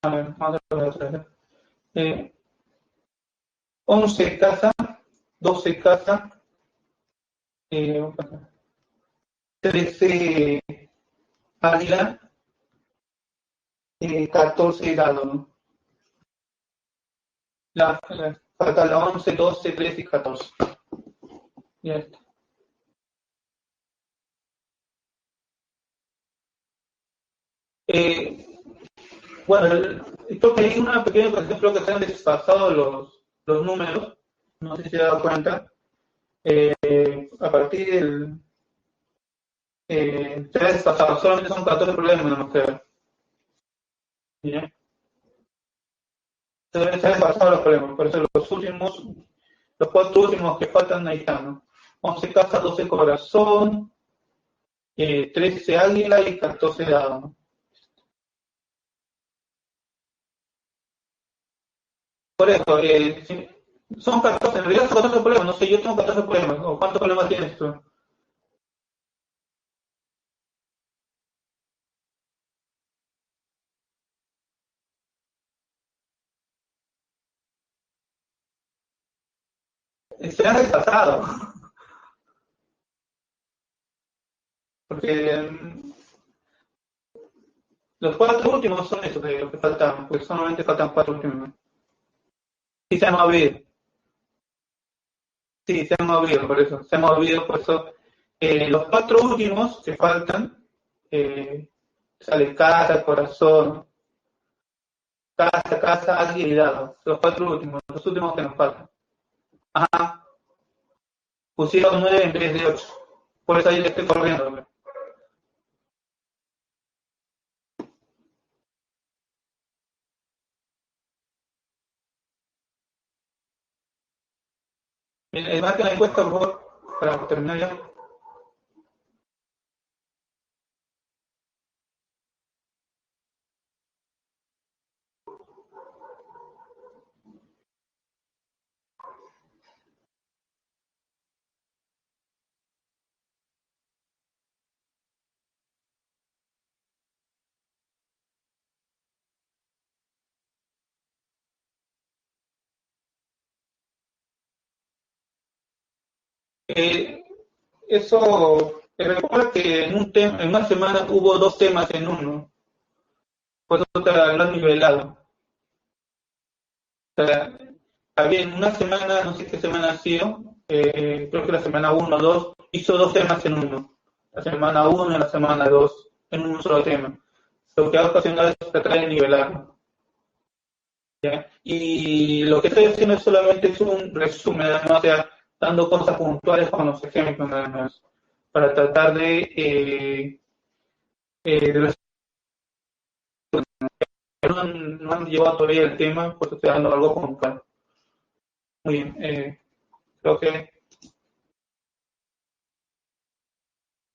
Speaker 1: a ver, vamos a ver otra vez. 11 casa, 12 casa, 13 águila, 14 dado, ¿no? Falta la 11, 12, 13 y 14. Ya está. Bueno, creo que hay una pequeña cuestión, creo que se han desfasado los números, no sé si se ha dado cuenta. A partir del se ha desfasado, solamente son 14 problemas, no creo. ¿Ya? Se han desfasado los problemas, por eso los 4 últimos que faltan ahí están, ¿no? 11 casa, 12 corazón, 13 águila y 14 dado, ¿no? Por eso, son 14, en realidad son 14 problemas, no sé, yo tengo 14 problemas, ¿o cuántos problemas tienes tú? Se han desfasado, porque los 4 últimos son esos de los que faltan, pues solamente faltan 4 últimos. Sí, se han movido, sí, se han movido, por eso, se han movido, por eso. Los 4 últimos que faltan, eh, sale casa, corazón, casa, águila y dado. Los 4 últimos, los últimos que nos faltan. Ajá, pusieron 9 en vez de 8. Por eso ahí le estoy corriendo. Marca la encuesta, por favor, para terminar ya. Eh, Eso, recuerda que en una semana hubo 2 temas en uno, por eso te lo han nivelado. O sea, había en una semana, no sé qué semana ha sido, creo que la semana 1 o 2, hizo 2 temas en uno. La semana 1 y la semana 2 en un solo tema. Lo que ha ocasionado es tratar de nivelarlo. ¿Ya? Y lo que estoy haciendo es solamente es un resumen, ¿no? O sea, dando cosas puntuales con los ejemplos nada más, para tratar de no han llevado todavía el tema, pues estoy dando algo puntual. Muy bien, creo que